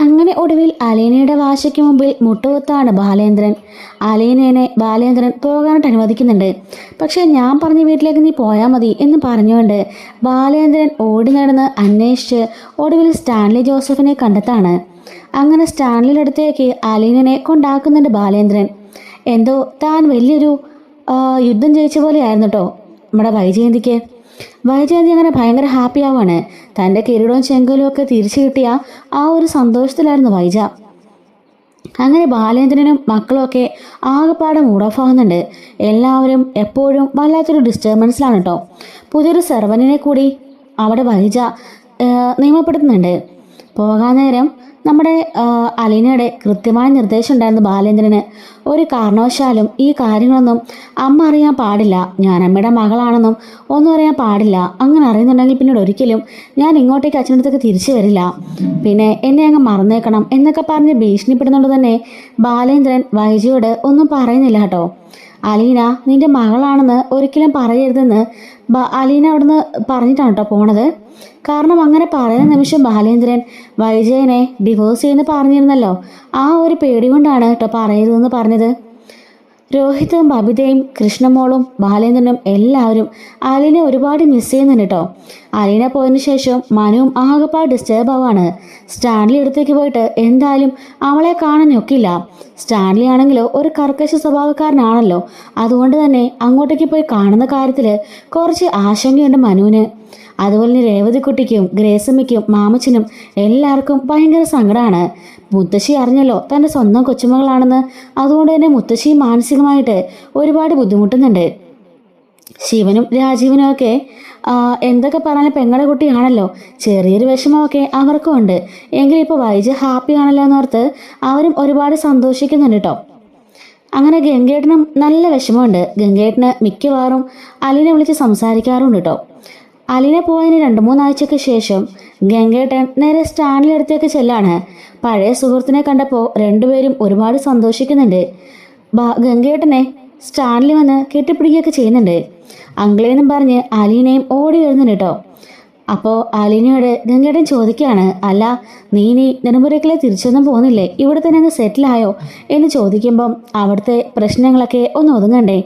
അങ്ങനെ ഒടുവിൽ അലീനയുടെ വാശയ്ക്ക് മുമ്പിൽ മുട്ടുകുത്താണ് ബാലേന്ദ്രൻ. അലീനേനെ ബാലേന്ദ്രൻ പോകാനായിട്ട് അനുവദിക്കുന്നുണ്ട്. പക്ഷെ ഞാൻ പറഞ്ഞ വീട്ടിലേക്ക് നീ പോയാൽ മതി എന്ന് പറഞ്ഞുകൊണ്ട് ബാലേന്ദ്രൻ ഓടി നടന്ന് അന്വേഷിച്ച് ഒടുവിൽ സ്റ്റാൻലി ജോസഫിനെ കണ്ടെത്താണ്. അങ്ങനെ സ്റ്റാൻലിയുടെ അടുത്തേക്ക് അലീനനെ കൊണ്ടാക്കുന്നുണ്ട് ബാലേന്ദ്രൻ. എന്തോ താൻ വലിയൊരു യുദ്ധം ജയിച്ച പോലെയായിരുന്നു കേട്ടോ നമ്മുടെ വൈജയന്തിക്ക്. വൈജയന്തി അങ്ങനെ ഭയങ്കര ഹാപ്പി ആവാണ്. തൻ്റെ കിരീടവും ചെങ്കലും ഒക്കെ തിരിച്ചു കിട്ടിയ ആ ഒരു സന്തോഷത്തിലായിരുന്നു വൈജ. അങ്ങനെ ബാലേന്ദ്രനും മക്കളുമൊക്കെ ആകെപ്പാടെ മൂഡ് ഓഫ് ആകുന്നുണ്ട്. എല്ലാവരും എപ്പോഴും വല്ലാത്തൊരു ഡിസ്റ്റർബൻസിലാണ് കേട്ടോ. പുതിയൊരു സെർവന്റിനെ കൂടി അവിടെ വൈജ നിയമപ്പെടുത്തുന്നുണ്ട്. പോകാൻ നേരം നമ്മുടെ അലീനയുടെ കൃത്യമായ നിർദ്ദേശം ഉണ്ടായിരുന്നു ബാലേന്ദ്രന്. ഒരു കാരണവശാലും ഈ കാര്യങ്ങളൊന്നും അമ്മ അറിയാൻ പാടില്ല, ഞാൻ അമ്മയുടെ മകളാണെന്നും ഒന്നും അറിയാൻ പാടില്ല. അങ്ങനെ അറിയുന്നുണ്ടെങ്കിൽ പിന്നീട് ഒരിക്കലും ഞാൻ ഇങ്ങോട്ടേക്ക് അച്ഛനടുത്തേക്ക് തിരിച്ചു വരില്ല, പിന്നെ എന്നെ അങ്ങ് മറന്നേക്കണം എന്നൊക്കെ പറഞ്ഞ് ഭീഷണിപ്പെടുന്നുകൊണ്ട് തന്നെ ബാലേന്ദ്രൻ വൈജയോട് ഒന്നും പറയുന്നില്ല കേട്ടോ. അലീന നിന്റെ മകളാണെന്ന് ഒരിക്കലും പറയരുതെന്ന് അലീന അവിടുന്ന് പറഞ്ഞിട്ടാണ് കേട്ടോ പോണത്. കാരണം അങ്ങനെ പറയുന്ന നിമിഷം ബാലേന്ദ്രൻ വൈജയനെ ഡിവോഴ്സ് ചെയ്യുന്ന പറഞ്ഞിരുന്നല്ലോ, ആ ഒരു പേടി കൊണ്ടാണ് കേട്ടോ പറയരുതെന്ന് പറഞ്ഞത്. രോഹിത്തും ബബിതയും കൃഷ്ണമോളും ബാലേന്ദ്രനും എല്ലാവരും അലീനെ ഒരുപാട് മിസ് ചെയ്യുന്നുണ്ട് കേട്ടോ. അലീന പോയതിനു ശേഷം മനുവും ആകെപ്പാട് ഡിസ്റ്റർബ് ആവാണ്. സ്റ്റാൻലി അടുത്തേക്ക് പോയിട്ട് എന്തായാലും അവളെ കാണാൻ ഒക്കില്ല. സ്റ്റാൻലി ആണെങ്കിലോ ഒരു കർക്കശ സ്വഭാവക്കാരനാണല്ലോ. അതുകൊണ്ട് തന്നെ അങ്ങോട്ടേക്ക് പോയി കാണുന്ന കാര്യത്തിൽ കുറച്ച് ആശങ്കയുണ്ട് മനുവിന്. അതുപോലെ തന്നെ രേവതിക്കുട്ടിക്കും ഗ്രേസമ്മയ്ക്കും മാമച്ചനും എല്ലാവർക്കും ഭയങ്കര സങ്കടമാണ്. മുത്തശ്ശി അറിഞ്ഞല്ലോ തൻ്റെ സ്വന്തം കൊച്ചുമകളാണെന്ന്. അതുകൊണ്ട് തന്നെ മുത്തശ്ശി മാനസികമായിട്ട് ഒരുപാട് ബുദ്ധിമുട്ടുന്നുണ്ട്. ശിവനും രാജീവനും ഒക്കെ എന്തൊക്കെ പറഞ്ഞാലും പെങ്ങളുടെ കുട്ടിയാണല്ലോ, ചെറിയൊരു വിഷമമൊക്കെ അവർക്കും ഉണ്ട്. എങ്കിലും ഇപ്പോൾ വൈജ ഹാപ്പി ആണല്ലോ എന്നോർത്ത് അവരും ഒരുപാട് സന്തോഷിക്കുന്നുണ്ട് കേട്ടോ. അങ്ങനെ ഗംഗേട്ടനും നല്ല വിഷമമുണ്ട്. ഗംഗേട്ടന് മിക്കവാറും അലീനെ വിളിച്ച് സംസാരിക്കാറുണ്ട് കേട്ടോ. അലീന പോയതിന് 2-3 ആഴ്ചയ്ക്ക് ശേഷം ഗംഗേട്ടൻ നേരെ സ്റ്റാൻലി അടുത്തേക്ക് ചെല്ലാണ്. പഴയ സുഹൃത്തിനെ കണ്ടപ്പോൾ രണ്ടുപേരും ഒരുപാട് സന്തോഷിക്കുന്നുണ്ട്. ഗംഗേട്ടനെ സ്റ്റാൻലി വന്ന് കെട്ടിപ്പിടിക്കുകയൊക്കെ ചെയ്യുന്നുണ്ട്. അങ്കിളേന്നും പറഞ്ഞ് അലീനയും ഓടി വരുന്നുണ്ട് കേട്ടോ. അപ്പോൾ അലീനയോട് ഗംഗേട്ടൻ ചോദിക്കുകയാണ്, അല്ല നീ ഇനി നെടുമ്പുരയ്ക്കിലെ തിരിച്ചൊന്നും പോകുന്നില്ലേ, ഇവിടെ തന്നെ അങ്ങ് സെറ്റിലായോ എന്ന് ചോദിക്കുമ്പം അവിടുത്തെ പ്രശ്നങ്ങളൊക്കെ ഒന്ന് ഒതുങ്ങണ്ടേ.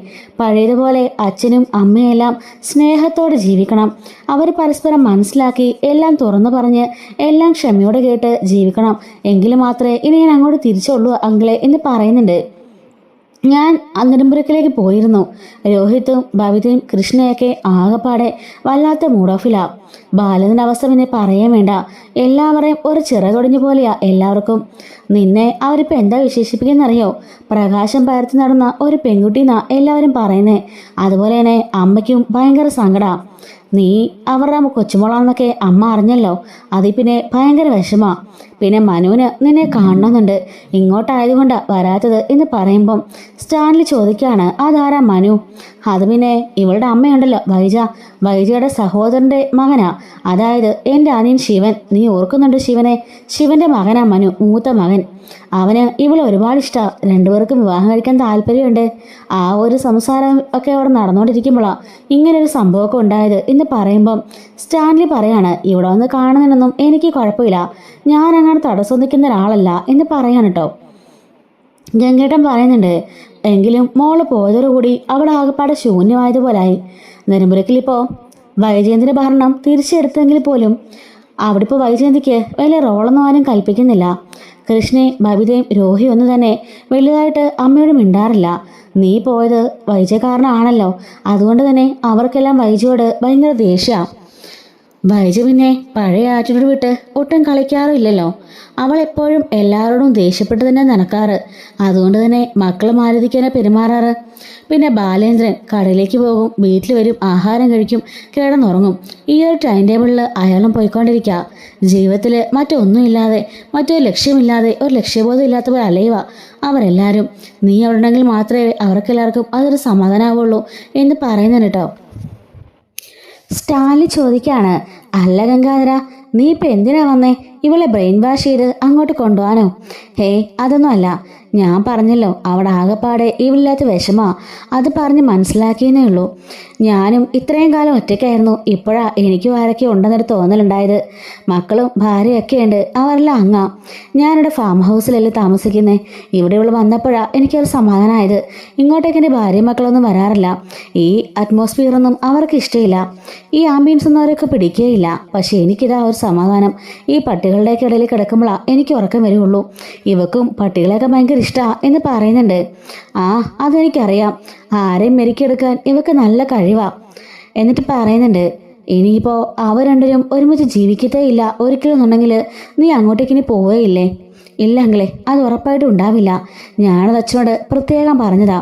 പഴയതുപോലെ അച്ഛനും അമ്മയെല്ലാം സ്നേഹത്തോടെ ജീവിക്കണം. അവർ പരസ്പരം മനസ്സിലാക്കി എല്ലാം തുറന്നു പറഞ്ഞ് എല്ലാം ക്ഷമയോടെ കേട്ട് ജീവിക്കണം. എങ്കിലും മാത്രമേ ഇനി ഞാൻ അങ്ങോട്ട് തിരിച്ചുള്ളൂ അങ്കിളെ എന്ന് പറയുന്നുണ്ട്. ഞാൻ നെടുമ്പുരക്കിലേക്ക് പോയിരുന്നു. രോഹിത്തും ബബിതയും കൃഷ്ണയൊക്കെ ആകെപ്പാടെ വല്ലാത്ത മൂഡ് ഓഫിലാ. ബാലന്റെ അവസ്ഥ പിന്നെ പറയാൻ വേണ്ട. എല്ലാവരെയും ഒരു ചിറകൊടിഞ്ഞു പോലെയാ എല്ലാവർക്കും. നിന്നെ അവരിപ്പോൾ എന്താ വിശേഷിപ്പിക്കുന്നറിയോ, പ്രകാശം പരത്തി നടന്ന ഒരു പെൺകുട്ടിന്നാ എല്ലാവരും പറയുന്നേ. അതുപോലെ തന്നെ അമ്മയ്ക്കും ഭയങ്കര സങ്കടാ. നീ അവരുടെ കൊച്ചുമോളാണെന്നൊക്കെ അമ്മ അറിഞ്ഞല്ലോ, അതിൽ പിന്നെ ഭയങ്കര വിഷമാ. പിന്നെ മനുവിന് നിന്നെ കാണണമെന്നുണ്ട്, ഇങ്ങോട്ടായതുകൊണ്ടാ വരാത്തത് എന്ന് പറയുമ്പം സ്റ്റാൻലി ചോദിക്കുകയാണ്, അതാരാ മനു? അത് പിന്നെ ഇവളുടെ അമ്മയുണ്ടല്ലോ വൈജയുടെ സഹോദരൻ്റെ മകനാ, അതായത് എൻ്റെ അനിയൻ ശിവൻ. നീ ഓർക്കുന്നുണ്ട് ശിവനെ? ശിവന്റെ മകനാ മനു, മൂത്ത മകൻ. അവന് ഇവളെ ഒരുപാട് ഇഷ്ടമാണ്. രണ്ടുപേർക്കും വിവാഹം കഴിക്കാൻ താല്പര്യമുണ്ട്. ആ ഒരു സംസാരം ഒക്കെ അവിടെ നടന്നുകൊണ്ടിരിക്കുമ്പോഴാണ് ഇങ്ങനൊരു സംഭവമൊക്കെ ഉണ്ടായത് എന്ന് പറയുമ്പം സ്റ്റാൻലി പറയാണ്, ഇവിടെ വന്ന് കാണുന്നതിനൊന്നും എനിക്ക് കുഴപ്പമില്ല, ഞാൻ അങ്ങനെ തടസ്സം നിൽക്കുന്ന ഒരാളല്ല എന്ന് പറയാണ് കേട്ടോ. ഗംഗേട്ടൻ പറയുന്നുണ്ട്, എങ്കിലും മോള് പോയതോടുകൂടി അവിടെ ആകെപ്പാടെ ശൂന്യമായതുപോലായി. നെടുമ്പുരക്കിലിപ്പോൾ വൈജയന്തിൻ്റെ ഭരണം തിരിച്ചെടുത്തെങ്കിൽ പോലും അവിടെ ഇപ്പോൾ വൈജയന്തിക്ക് വലിയ റോളൊന്നും ആരും കൽപ്പിക്കുന്നില്ല. കൃഷ്ണയും ബബിതയും രോഹിയും ഒന്നും തന്നെ വലുതായിട്ട് അമ്മയോട് മിണ്ടാറില്ല. നീ പോയത് വൈജയ കാരണമാണല്ലോ, അതുകൊണ്ട് തന്നെ അവർക്കെല്ലാം വൈജയോട് ഭയങ്കര ദേഷ്യമാണ്. വൈജ പിന്നെ പഴയ ആറ്റിനോട് വിട്ട് ഒട്ടും കളിക്കാറുമില്ലല്ലോ. അവൾ എപ്പോഴും എല്ലാവരോടും ദേഷ്യപ്പെട്ട് തന്നെ നടക്കാറ്. അതുകൊണ്ട് തന്നെ മക്കൾ മാരുതിക്കാനെ പെരുമാറാറ്. പിന്നെ ബാലേന്ദ്രൻ കടയിലേക്ക് പോകും, വീട്ടിൽ വരും, ആഹാരം കഴിക്കും, കിടന്നുറങ്ങും. ഈ ഒരു ടൈം ടേബിളിൽ അയാളും പോയിക്കൊണ്ടിരിക്കുക. ജീവിതത്തിൽ മറ്റൊന്നുമില്ലാതെ, മറ്റൊരു ലക്ഷ്യമില്ലാതെ, ഒരു ലക്ഷ്യബോധം ഇല്ലാത്തവർ അലയുക അവരെല്ലാവരും. നീ അവിടെ ഉണ്ടെങ്കിൽ മാത്രമേ അവർക്കെല്ലാവർക്കും അതൊരു സമാധാനമാവുള്ളൂ എന്ന് പറയുന്നുണ്ട് കേട്ടോ. സ്റ്റാൻലി ചോദിക്കുകയാണ്, അല്ല ഗംഗാധര, നീ ഇപ്പം എന്തിനാ വന്നേ? ഇവളെ ബ്രെയിൻ വാഷ് ചെയ്ത് അങ്ങോട്ട് കൊണ്ടുപോകാനോ? ഹേ, അതൊന്നും അല്ല. ഞാൻ പറഞ്ഞല്ലോ അവിടെ ആകെപ്പാടെ ഇവില്ലാത്ത വിഷമാ. അത് പറഞ്ഞ് മനസ്സിലാക്കിയെന്നേ ഉള്ളൂ. ഞാനും ഇത്രയും കാലം ഒറ്റയ്ക്കായിരുന്നു. ഇപ്പോഴാ എനിക്കും ആരൊക്കെ ഉണ്ടെന്നൊരു തോന്നലുണ്ടായത്. മക്കളും ഭാര്യയൊക്കെ ഉണ്ട്. അവരെല്ലാം അങ്ങാ. ഞാനിവിടെ ഫാം ഹൗസിലല്ലേ താമസിക്കുന്നേ. ഇവിടെ ഇവള് വന്നപ്പോഴാ എനിക്കൊരു സമാധാനമായത്. ഇങ്ങോട്ടേക്ക് എൻ്റെ ഭാര്യയും മക്കളൊന്നും വരാറില്ല. ഈ അറ്റ്മോസ്ഫിയറൊന്നും അവർക്ക് ഇഷ്ടമില്ല. ഈ ആംബിയൻസ് ഒന്നും അവരൊക്കെ പിടിക്കുകയില്ല. പക്ഷെ എനിക്കിതാ ഒരു സമാധാനം. ഈ പട്ടികളുടെയൊക്കെ ഇടയിൽ കിടക്കുമ്പോഴാ എനിക്ക് ഉറക്കം വരുള്ളൂ. ഇവക്കും പട്ടികളെയൊക്കെ ഭയങ്കര ഇഷ്ടമാണ് എന്ന് പറയുന്നുണ്ട്. ആ, അതെനിക്കറിയാം. ആരെയും മെരുക്കിയെടുക്കാൻ ഇവക്ക് നല്ല കഴിവാ. എന്നിട്ട് പറയുന്നുണ്ട്, ഇനിയിപ്പോൾ അവർ രണ്ടുപേരും ഒരുമിച്ച് ജീവിക്കത്തേ ഇല്ല ഒരിക്കലും എന്നുണ്ടെങ്കിൽ നീ അങ്ങോട്ടേക്ക് ഇനി പോവുകയില്ലേ? ഇല്ലെങ്കിലേ അത് ഉറപ്പായിട്ടും ഉണ്ടാവില്ല. ഞാനത് അച്ഛനോട് പ്രത്യേകം പറഞ്ഞതാ.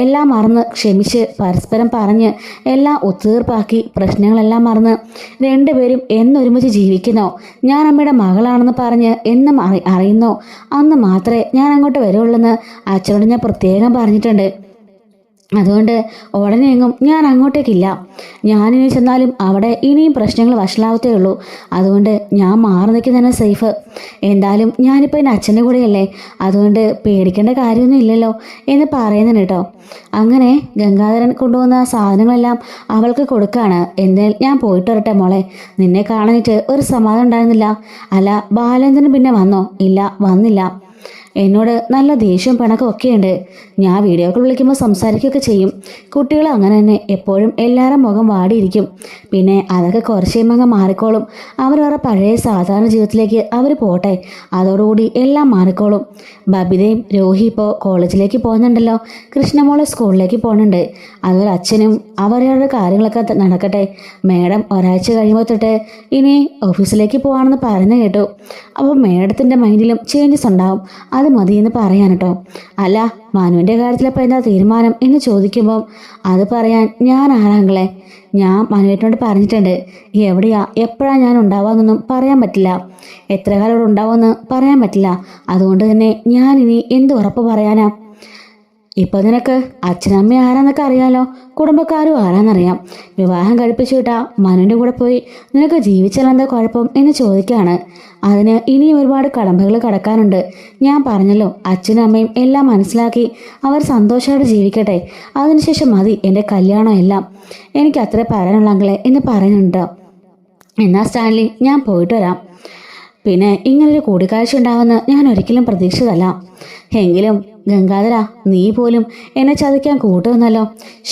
എല്ലാം മറന്ന് ക്ഷമിച്ച് പരസ്പരം പറഞ്ഞ് എല്ലാം ഒത്തുതീർപ്പാക്കി പ്രശ്നങ്ങളെല്ലാം മറന്ന് രണ്ടുപേരും എന്നൊരുമിച്ച് ജീവിക്കുന്നോ, ഞാൻ അമ്മയുടെ മകളാണെന്ന് പറഞ്ഞ് എന്നും അറിയുന്നോ അന്ന് മാത്രമേ ഞാൻ അങ്ങോട്ട് വരുള്ളൂന്ന് അച്ഛനോട് ഞാൻ പ്രത്യേകം പറഞ്ഞിട്ടുണ്ട്. അതുകൊണ്ട് ഉടനെ എങ്ങും ഞാൻ അങ്ങോട്ടേക്കില്ല. ഞാനിനി ചെന്നാലും അവിടെ ഇനിയും പ്രശ്നങ്ങൾ വഷളാവത്തേ ഉള്ളൂ. അതുകൊണ്ട് ഞാൻ മാറി നിൽക്കുന്നതന്നെ സേഫ്. എന്തായാലും ഞാനിപ്പോൾ എൻ്റെ അച്ഛൻ്റെ കൂടെയല്ലേ, അതുകൊണ്ട് പേടിക്കേണ്ട കാര്യമൊന്നും ഇല്ലല്ലോ എന്ന് പറയുന്നുണ്ട് കേട്ടോ. അങ്ങനെ ഗംഗാധരൻ കൊണ്ടുവന്ന സാധനങ്ങളെല്ലാം അവൾക്ക് കൊടുക്കുകയാണ്. എന്തായാലും ഞാൻ പോയിട്ട് വരട്ടെ മോളെ, നിന്നെ കാണാനിട്ട് ഒരു സമാധാനം ഉണ്ടായിരുന്നില്ല. അല്ല, ബാലേന്ദ്രൻ പിന്നെ വന്നോ? ഇല്ല, വന്നില്ല. എന്നോട് നല്ല ദേഷ്യവും പിണക്കവും ഒക്കെയുണ്ട്. ഞാൻ വീഡിയോ കോൾ വിളിക്കുമ്പോൾ സംസാരിക്കുകയൊക്കെ ചെയ്യും. കുട്ടികൾ അങ്ങനെ തന്നെ എപ്പോഴും എല്ലാവരും മുഖം വാടിയിരിക്കും. പിന്നെ അതൊക്കെ കുറച്ച് കഴിയുമ്പോൾ മാറിക്കോളും. അവരവരുടെ പഴയ സാധാരണ ജീവിതത്തിലേക്ക് അവർ പോട്ടെ. അതോടുകൂടി എല്ലാം മാറിക്കോളും. ബബിതയും രോഹി ഇപ്പോൾ കോളേജിലേക്ക് പോകുന്നുണ്ടല്ലോ. കൃഷ്ണമോളെ സ്കൂളിലേക്ക് പോകുന്നുണ്ട്. അതുപോലെ അച്ഛനും അവരവരുടെ കാര്യങ്ങളൊക്കെ നടക്കട്ടെ. മേഡം ഒരാഴ്ച കഴിയുമ്പോൾ തൊട്ട് ഇനി ഓഫീസിലേക്ക് പോകാണെന്ന് പറഞ്ഞു കേട്ടു. അപ്പോൾ മേഡത്തിൻ്റെ മൈൻഡിലും ചേഞ്ചസ് ഉണ്ടാവും. അത് മതിയെന്ന് പറയാൻ കേട്ടോ. അല്ല, മനുവിൻ്റെ കാര്യത്തിലപ്പോൾ എന്താ തീരുമാനം എന്ന് ചോദിക്കുമ്പോൾ അത് പറയാൻ ഞാൻ ആരാങ്ങളെ? ഞാൻ മനുവേട്ടനോട് പറഞ്ഞിട്ടുണ്ട്. എവിടെയാ എപ്പോഴാണ് ഞാൻ ഉണ്ടാവാമെന്നൊന്നും പറയാൻ പറ്റില്ല. എത്ര കാലം ഇവിടെ ഉണ്ടാവുമെന്ന് പറയാൻ പറ്റില്ല. അതുകൊണ്ട് തന്നെ ഞാനിനി എന്ത് ഉറപ്പ് പറയാനാ? ഇപ്പൊ നിനക്ക് അച്ഛനമ്മ ആരാന്നൊക്കെ അറിയാലോ, കുടുംബക്കാരും ആരാന്നറിയാം. വിവാഹം കഴിപ്പിച്ചു വിട്ടാ മനുവിൻ്റെ കൂടെ പോയി നിനക്ക് ജീവിച്ചാൽ എന്താ കുഴപ്പം എന്ന് ചോദിക്കുകയാണ്. അതിന് ഇനിയും ഒരുപാട് കടമ്പകൾ കടക്കാനുണ്ട്. ഞാൻ പറഞ്ഞല്ലോ, അച്ഛനും അമ്മയും എല്ലാം മനസ്സിലാക്കി അവർ സന്തോഷമായിട്ട് ജീവിക്കട്ടെ. അതിനുശേഷം മതി എൻ്റെ കല്യാണം എല്ലാം. എനിക്ക് അത്ര പറയാനുള്ളെങ്കിലേ എന്ന് പറയുന്നുണ്ട്. എന്നാ സ്റ്റാൻലി, ഞാൻ പോയിട്ട് വരാം. പിന്നെ ഇങ്ങനൊരു കൂടിക്കാഴ്ച ഉണ്ടാവുമെന്ന് ഞാൻ ഒരിക്കലും പ്രതീക്ഷിച്ചതല്ല. എങ്കിലും ഗംഗാധര, നീ പോലും എന്നെ ചതിക്കാൻ കൂട്ടുവന്നല്ലോ.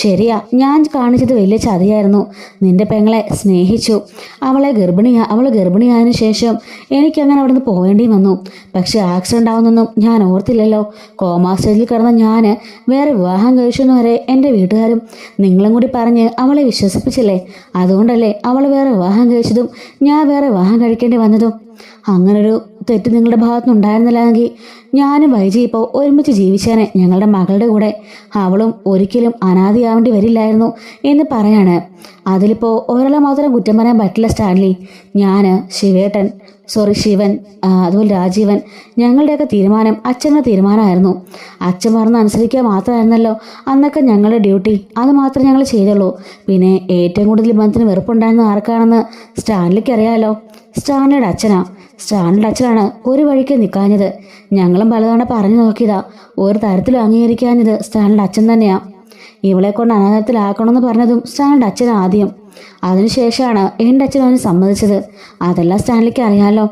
ശരിയാ, ഞാൻ കാണിച്ചത് വലിയ ചതിയായിരുന്നു. നിന്റെ പെങ്ങളെ സ്നേഹിച്ചു. അവൾ ഗർഭിണിയായതിനു ശേഷം എനിക്കങ്ങനെ അവിടുന്ന് പോവേണ്ടി വന്നു. പക്ഷെ ആക്സിഡൻ്റ് ആവുന്നൊന്നും ഞാൻ ഓർത്തില്ലല്ലോ. കോമാ സ്റ്റേജിൽ കിടന്ന ഞാൻ വേറെ വിവാഹം കഴിച്ചെന്ന് വരെ എൻ്റെ വീട്ടുകാരും നിങ്ങളും കൂടി പറഞ്ഞ് അവളെ വിശ്വസിപ്പിച്ചില്ലേ. അതുകൊണ്ടല്ലേ അവൾ വേറെ വിവാഹം കഴിച്ചതും ഞാൻ വേറെ വിവാഹം കഴിക്കേണ്ടി വന്നതും. അങ്ങനൊരു തെറ്റ് നിങ്ങളുടെ ഭാഗത്തുനിന്നുണ്ടായിരുന്നില്ലെങ്കിൽ ഞാനും വൈജി ഇപ്പോൾ ഒരുമിച്ച് ജീവിച്ചേനെ ഞങ്ങളുടെ മകളുടെ കൂടെ. അവളും ഒരിക്കലും അനാഥയാവേണ്ടി വരില്ലായിരുന്നു എന്ന് പറയാണ്. അതിലിപ്പോൾ ഒരാളെ മാത്രം കുറ്റം പറയാൻ പറ്റില്ല സ്റ്റാൻലി. ഞാൻ, ശിവൻ, അതുപോലെ രാജീവൻ, ഞങ്ങളുടെയൊക്കെ തീരുമാനം അച്ഛൻ്റെ തീരുമാനമായിരുന്നു. അച്ഛൻ പറഞ്ഞ് അനുസരിക്കുക മാത്രമായിരുന്നല്ലോ അന്നൊക്കെ ഞങ്ങളുടെ ഡ്യൂട്ടി. അത് മാത്രമേ ഞങ്ങൾ ചെയ്തുള്ളൂ. പിന്നെ ഏറ്റവും കൂടുതൽ ബന്ധത്തിന് വെറുപ്പുണ്ടായിരുന്ന ആർക്കാണെന്ന് സ്റ്റാൻലിക്ക് അറിയാമല്ലോ. സ്റ്റാൻലിയുടെ അച്ഛനാണ് ഒരു വഴിക്ക് നിൽക്കാഞ്ഞത്. ഞങ്ങളും പലതവണ പറഞ്ഞു നോക്കിയതാ. ഒരു തരത്തിലും അംഗീകരിക്കാഞ്ഞത് സ്റ്റാൻലിയുടെ അച്ഛൻ തന്നെയാണ്. ഇവളെ കൊണ്ട് അനാഥത്തിലാക്കണമെന്ന് പറഞ്ഞതും സ്റ്റാൻലിയുടെ അച്ഛൻ ആദ്യം. അതിനുശേഷമാണ് എൻ്റെ അച്ഛൻ അവന് സമ്മതിച്ചത്. അതെല്ലാം സ്റ്റാൻലിക്ക് അറിയാമല്ലോ.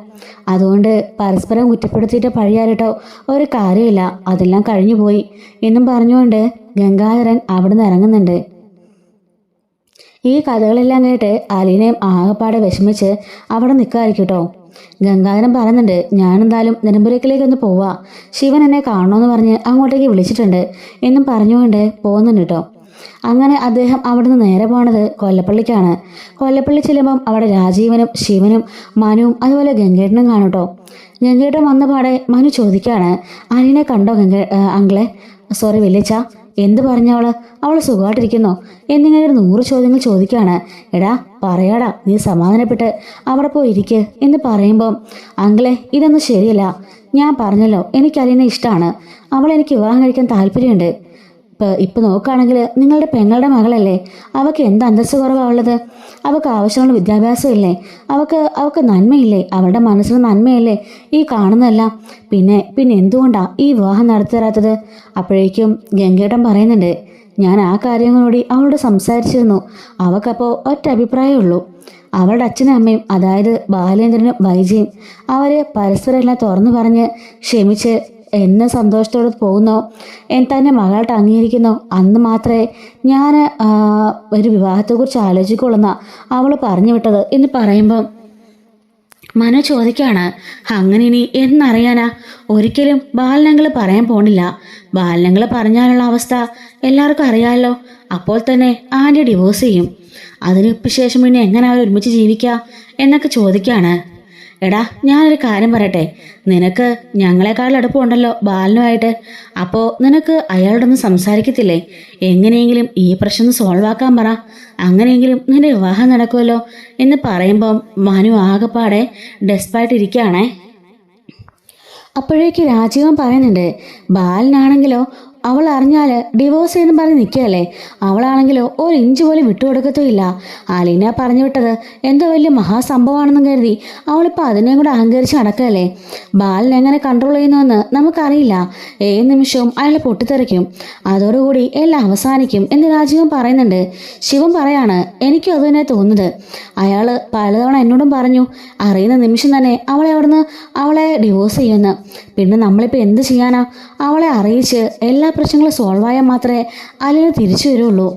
അതുകൊണ്ട് പരസ്പരം കുറ്റപ്പെടുത്തിയിട്ട് പഴിയാലിട്ടോ ഒരു കാര്യമില്ല. അതെല്ലാം കഴിഞ്ഞു പോയി എന്നും പറഞ്ഞുകൊണ്ട് ഗംഗാധരൻ അവിടുന്ന് ഇറങ്ങുന്നുണ്ട്. ഈ കഥകളെല്ലാം കേട്ട് അലീനയും ആകെപ്പാടെ വിഷമിച്ച് അവിടെ നിൽക്കാതിരിക്കും കേട്ടോ. ഗംഗാധരൻ പറയുന്നുണ്ട്, ഞാനെന്തായാലും നിലമ്പൂരേക്കിലേക്കൊന്ന് പോവാ. ശിവൻ എന്നെ കാണണമെന്ന് പറഞ്ഞ് അങ്ങോട്ടേക്ക് വിളിച്ചിട്ടുണ്ട് എന്നും പറഞ്ഞുകൊണ്ട് പോകുന്നുണ്ട് കേട്ടോ. അങ്ങനെ അദ്ദേഹം അവിടുന്ന് നേരെ പോണത് കൊല്ലപ്പള്ളിക്കാണ്. കൊല്ലപ്പള്ളി ചെല്ലുമ്പം അവിടെ രാജീവനും ശിവനും മനുവും അതുപോലെ ഗംഗേട്ടനും കാണും കേട്ടോ. ഗംഗേട്ടൻ വന്ന പാടെ മനു ചോദിക്കുകയാണ്, അലീനെ കണ്ടോ അങ്കിളെ? സോറി വലിയച്ച, എന്ത് പറഞ്ഞവള്? അവൾ സുഖമായിട്ടിരിക്കുന്നോ എന്നിങ്ങനെ ഒരു 100 ചോദ്യങ്ങൾ ചോദിക്കുകയാണ്. എടാ പറയാടാ, നീ സമാധാനപ്പെട്ട് അവിടെ പോയി ഇരിക്ക് എന്ന് പറയുമ്പം, അങ്കിളെ ഇതൊന്നും ശരിയല്ല. ഞാൻ പറഞ്ഞല്ലോ, എനിക്ക് അലീനെ ഇഷ്ടമാണ്. അവളെനിക്ക് വിവാഹം കഴിക്കാൻ താല്പര്യമുണ്ട്. ഇപ്പൊ നോക്കുകയാണെങ്കിൽ നിങ്ങളുടെ പെങ്ങളുടെ മകളല്ലേ, അവൾക്ക് എന്ത് അന്തസ്സ് കുറവാണ് ഉള്ളത്? അവൾക്ക് ആവശ്യമുള്ള വിദ്യാഭ്യാസം ഇല്ലേ? അവൾക്ക് നന്മയില്ലേ? അവളുടെ മനസ്സിന് നന്മയല്ലേ ഈ കാണുന്നതല്ല? പിന്നെ എന്തുകൊണ്ടാ ഈ വിവാഹം നടത്തി തരാത്തത്? അപ്പോഴേക്കും ഗംഗേട്ടൻ പറയുന്നുണ്ട്, ഞാൻ ആ കാര്യങ്ങളോട് അവളോട് സംസാരിച്ചിരുന്നു. അവൾക്കപ്പോൾ ഒറ്റ അഭിപ്രായമേ. അവളുടെ അച്ഛനും അമ്മയും, അതായത് ബാലേന്ദ്രനും വൈജയും, അവർ പരസ്പരം എല്ലാം തുറന്നു പറഞ്ഞ് ക്ഷമിച്ച് എന്ന് സന്തോഷത്തോടെ പോകുന്നോ, തന്നെ മകളായിട്ട് അംഗീകരിക്കുന്നോ അന്ന് മാത്രമേ ഞാൻ ഒരു വിവാഹത്തെക്കുറിച്ച് ആലോചിക്കുള്ളൂന്നാ അവൾ പറഞ്ഞു വിട്ടത് എന്ന് പറയുമ്പം മനു ചോദിക്കാണ്, അങ്ങനെ ഇനി എന്നറിയാനാ? ഒരിക്കലും ബാലനങ്ങൾ പറയാൻ പോണില്ല. ബാലനങ്ങൾ പറഞ്ഞാലുള്ള അവസ്ഥ എല്ലാവർക്കും അറിയാമല്ലോ. അപ്പോൾ തന്നെ ആൻറ്റി ഡിവോഴ്സ് ചെയ്യും. അതിന് ശേഷം പിന്നെ എങ്ങനെ അവർ ഒരുമിച്ച് ജീവിക്കുക എന്നൊക്കെ ചോദിക്കാണ്. എടാ, ഞാനൊരു കാര്യം പറയട്ടെ, നിനക്ക് ഞങ്ങളെക്കാൾ അടുപ്പമുണ്ടല്ലോ ബാലനുമായിട്ട്. അപ്പോൾ നിനക്ക് അയാളോടൊന്നും സംസാരിക്കത്തില്ലേ? എങ്ങനെയെങ്കിലും ഈ പ്രശ്നം സോൾവ് ആക്കാൻ പറ, അങ്ങനെയെങ്കിലും നിന്റെ വിവാഹം നടക്കുമല്ലോ എന്ന് പറയുമ്പം മനു ആകെപ്പാടെ ഡെസ്പായിട്ടിരിക്കുകയാണേ. അപ്പോഴേക്ക് രാജീവൻ പറയുന്നുണ്ട്, ബാലനാണെങ്കിലോ അവൾ അറിഞ്ഞാൽ ഡിവോഴ്സ് എന്ന് പറഞ്ഞ് നിൽക്കുകയല്ലേ. അവളാണെങ്കിലോ ഒരു ഇഞ്ച് പോലും വിട്ടുകൊടുക്കത്തുമില്ല. അലീന പറഞ്ഞു വിട്ടത് എന്തോ വലിയ മഹാസംഭവമാണെന്നും കരുതി അവളിപ്പോൾ അതിനെയും കൂടെ അഹങ്കരിച്ച് നടക്കുകയല്ലേ. ബാലൻ എങ്ങനെ കൺട്രോൾ ചെയ്യുന്നുവെന്ന് നമുക്കറിയില്ല. ഏത് നിമിഷവും അയാൾ പൊട്ടിത്തെറിക്കും. അതോടുകൂടി എല്ലാം അവസാനിക്കും എന്ന് രാജീവൻ പറയുന്നുണ്ട്. ശിവൻ പറയാണ്, എനിക്കും അത് തന്നെ തോന്നുന്നത്. അയാൾ പലതവണ എന്നോടും പറഞ്ഞു, അറിയുന്ന നിമിഷം തന്നെ അവളെ ഡിവോഴ്സ് ചെയ്യുമെന്ന്. പിന്നെ നമ്മളിപ്പോൾ എന്ത് ചെയ്യാനാ? അവളെ അറിയിച്ച് എല്ലാ പ്രശ്നങ്ങളും സോൾവ് ആയാൽ മാത്രമേ അലീന തിരിച്ചു വരുള്ളൂ.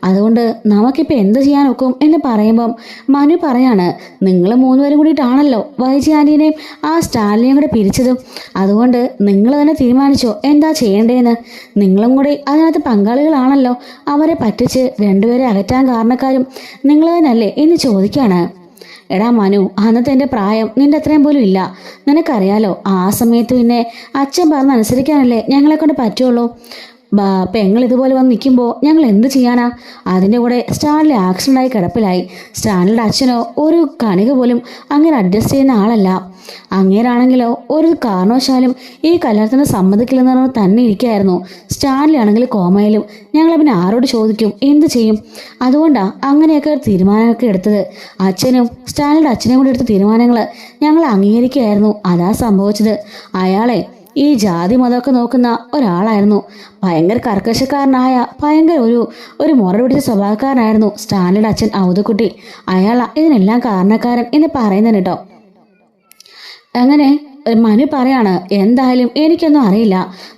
അതുകൊണ്ട് നമുക്കിപ്പോൾ എന്ത് ചെയ്യാനൊക്കും എന്ന് പറയുമ്പം മനു പറയാണ്, നിങ്ങൾ മൂന്നുപേരും കൂടിയിട്ടാണല്ലോ വൈജി ആൻറ്റീനെയും ആ സ്റ്റാലിനെയും കൂടെ പിരിച്ചതും. അതുകൊണ്ട് നിങ്ങൾ തന്നെ തീരുമാനിച്ചോ എന്താ ചെയ്യേണ്ടതെന്ന്. നിങ്ങളും കൂടി അതിനകത്ത് പങ്കാളികളാണല്ലോ. അവരെ പറ്റിച്ച് രണ്ടുപേരെ അകറ്റാൻ കാരണക്കാരും നിങ്ങൾ തന്നെയല്ലേ എന്ന് ചോദിക്കുകയാണ്. എടാ മനു, അന്നത്തെ എൻ്റെ പ്രായം നിന്റെ അത്രയും പോലും ഇല്ല. നിനക്കറിയാലോ, ആ സമയത്ത് പിന്നെ അച്ഛൻ പറഞ്ഞ് അനുസരിക്കാനല്ലേ ഞങ്ങളെ കൊണ്ട് പറ്റുള്ളൂ. പെങ്ങൾ ഇതുപോലെ വന്ന് നിൽക്കുമ്പോൾ ഞങ്ങൾ എന്ത് ചെയ്യാനാ? അതിൻ്റെ കൂടെ സ്റ്റാൻലി ആക്സിഡൻ്റായി കിടപ്പിലായി. സ്റ്റാൻലിയുടെ അച്ഛനോ ഒരു കണിക പോലും അങ്ങനെ അഡ്ജസ്റ്റ് ചെയ്യുന്ന ആളല്ല. അങ്ങേരാണെങ്കിലോ ഒരു കാരണവശാലും ഈ കല്യാണത്തിന് സമ്മതിക്കില്ലെന്ന് പറഞ്ഞ് തന്നെ ഇരിക്കുകയായിരുന്നു. സ്റ്റാൻലി ആണെങ്കിൽ കോമയിലും. ഞങ്ങൾ പിന്നെ ആരോട് ചോദിക്കും, എന്ത് ചെയ്യും? അതുകൊണ്ടാണ് അങ്ങനെയൊക്കെ തീരുമാനമൊക്കെ എടുത്തത്. അച്ഛനും സ്റ്റാൻലിയുടെ അച്ഛനെയും കൂടി എടുത്ത തീരുമാനങ്ങൾ ഞങ്ങൾ അംഗീകരിക്കുകയായിരുന്നു. അതാ സംഭവിച്ചത്. അയാളെ ഈ ജാതി മതമൊക്കെ നോക്കുന്ന ഒരാളായിരുന്നു. ഭയങ്കര കർക്കശക്കാരനായ ഭയങ്കര ഒരു മുറ പിടിച്ച സ്വഭാവക്കാരനായിരുന്നു സ്റ്റാൻലിയുടെ അച്ഛൻ ഔതുക്കുട്ടി. അയാളാ ഇതിനെല്ലാം കാരണക്കാരൻ എന്ന് പറയുന്നത് കേട്ടോ. അങ്ങനെ മനു പറയാണ്, എന്തായാലും എനിക്കൊന്നും അറിയില്ല.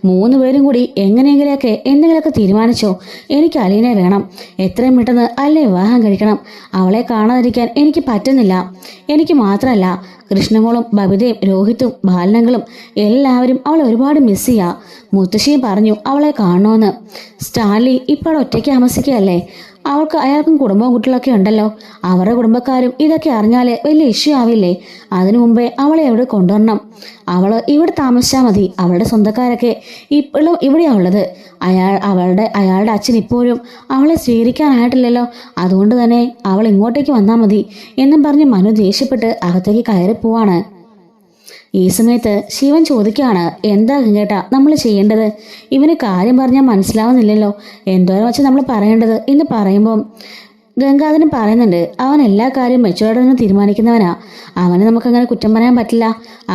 മൂന്നുപേരും കൂടി എന്തെങ്കിലുമൊക്കെ തീരുമാനിച്ചോ. എനിക്ക് അലീനെ വേണം. എത്രയും പെട്ടെന്ന് അല്ലേ വിവാഹം കഴിക്കണം. അവളെ കാണാതിരിക്കാൻ എനിക്ക് പറ്റുന്നില്ല. എനിക്ക് മാത്രമല്ല, കൃഷ്ണമോളും ബബിതയും രോഹിത്തും ബാലനങ്ങളും എല്ലാവരും അവളെ ഒരുപാട് മിസ് ചെയ്യാ. മുത്തശ്ശിയും പറഞ്ഞു അവളെ കാണണമെന്ന്. സ്റ്റാൻലി ഇപ്പോൾ ഒറ്റയ്ക്ക് താമസിക്കുകയല്ലേ. അയാൾക്കും കുടുംബവും കുട്ടികളൊക്കെ ഉണ്ടല്ലോ. അവരുടെ കുടുംബക്കാരും ഇതൊക്കെ അറിഞ്ഞാൽ വലിയ ഇഷ്യൂ ആവില്ലേ? അതിനു മുമ്പേ അവളെ എവിടെ കൊണ്ടുവരണം. അവള് ഇവിടെ താമസിച്ചാൽ മതി. അവളുടെ സ്വന്തക്കാരൊക്കെ ഇപ്പോഴും ഇവിടെയാണ് ഉള്ളത്. അയാളുടെ അച്ഛൻ ഇപ്പോഴും അവളെ സ്വീകരിക്കാനായിട്ടില്ലല്ലോ. അതുകൊണ്ട് തന്നെ അവൾ ഇങ്ങോട്ടേക്ക് വന്നാൽ മതി എന്നും പറഞ്ഞ് മനു ദേഷ്യപ്പെട്ട് അകത്തേക്ക് കയറി പോവാണ്. ഈ സമയത്ത് ശിവൻ ചോദിക്കുകയാണ്, എന്താ ഗംഗേട്ടാ നമ്മൾ ചെയ്യേണ്ടത്? ഇവന് കാര്യം പറഞ്ഞാൽ മനസ്സിലാവുന്നില്ലല്ലോ. എന്തോരം വെച്ച് നമ്മൾ പറയേണ്ടത് എന്ന് പറയുമ്പം ഗംഗാധരൻ പറയുന്നുണ്ട്, അവൻ എല്ലാ കാര്യവും മെച്ചൂർഡായി തീരുമാനിക്കുന്നവനാ. അവനെ നമുക്കങ്ങനെ കുറ്റം പറയാൻ പറ്റില്ല.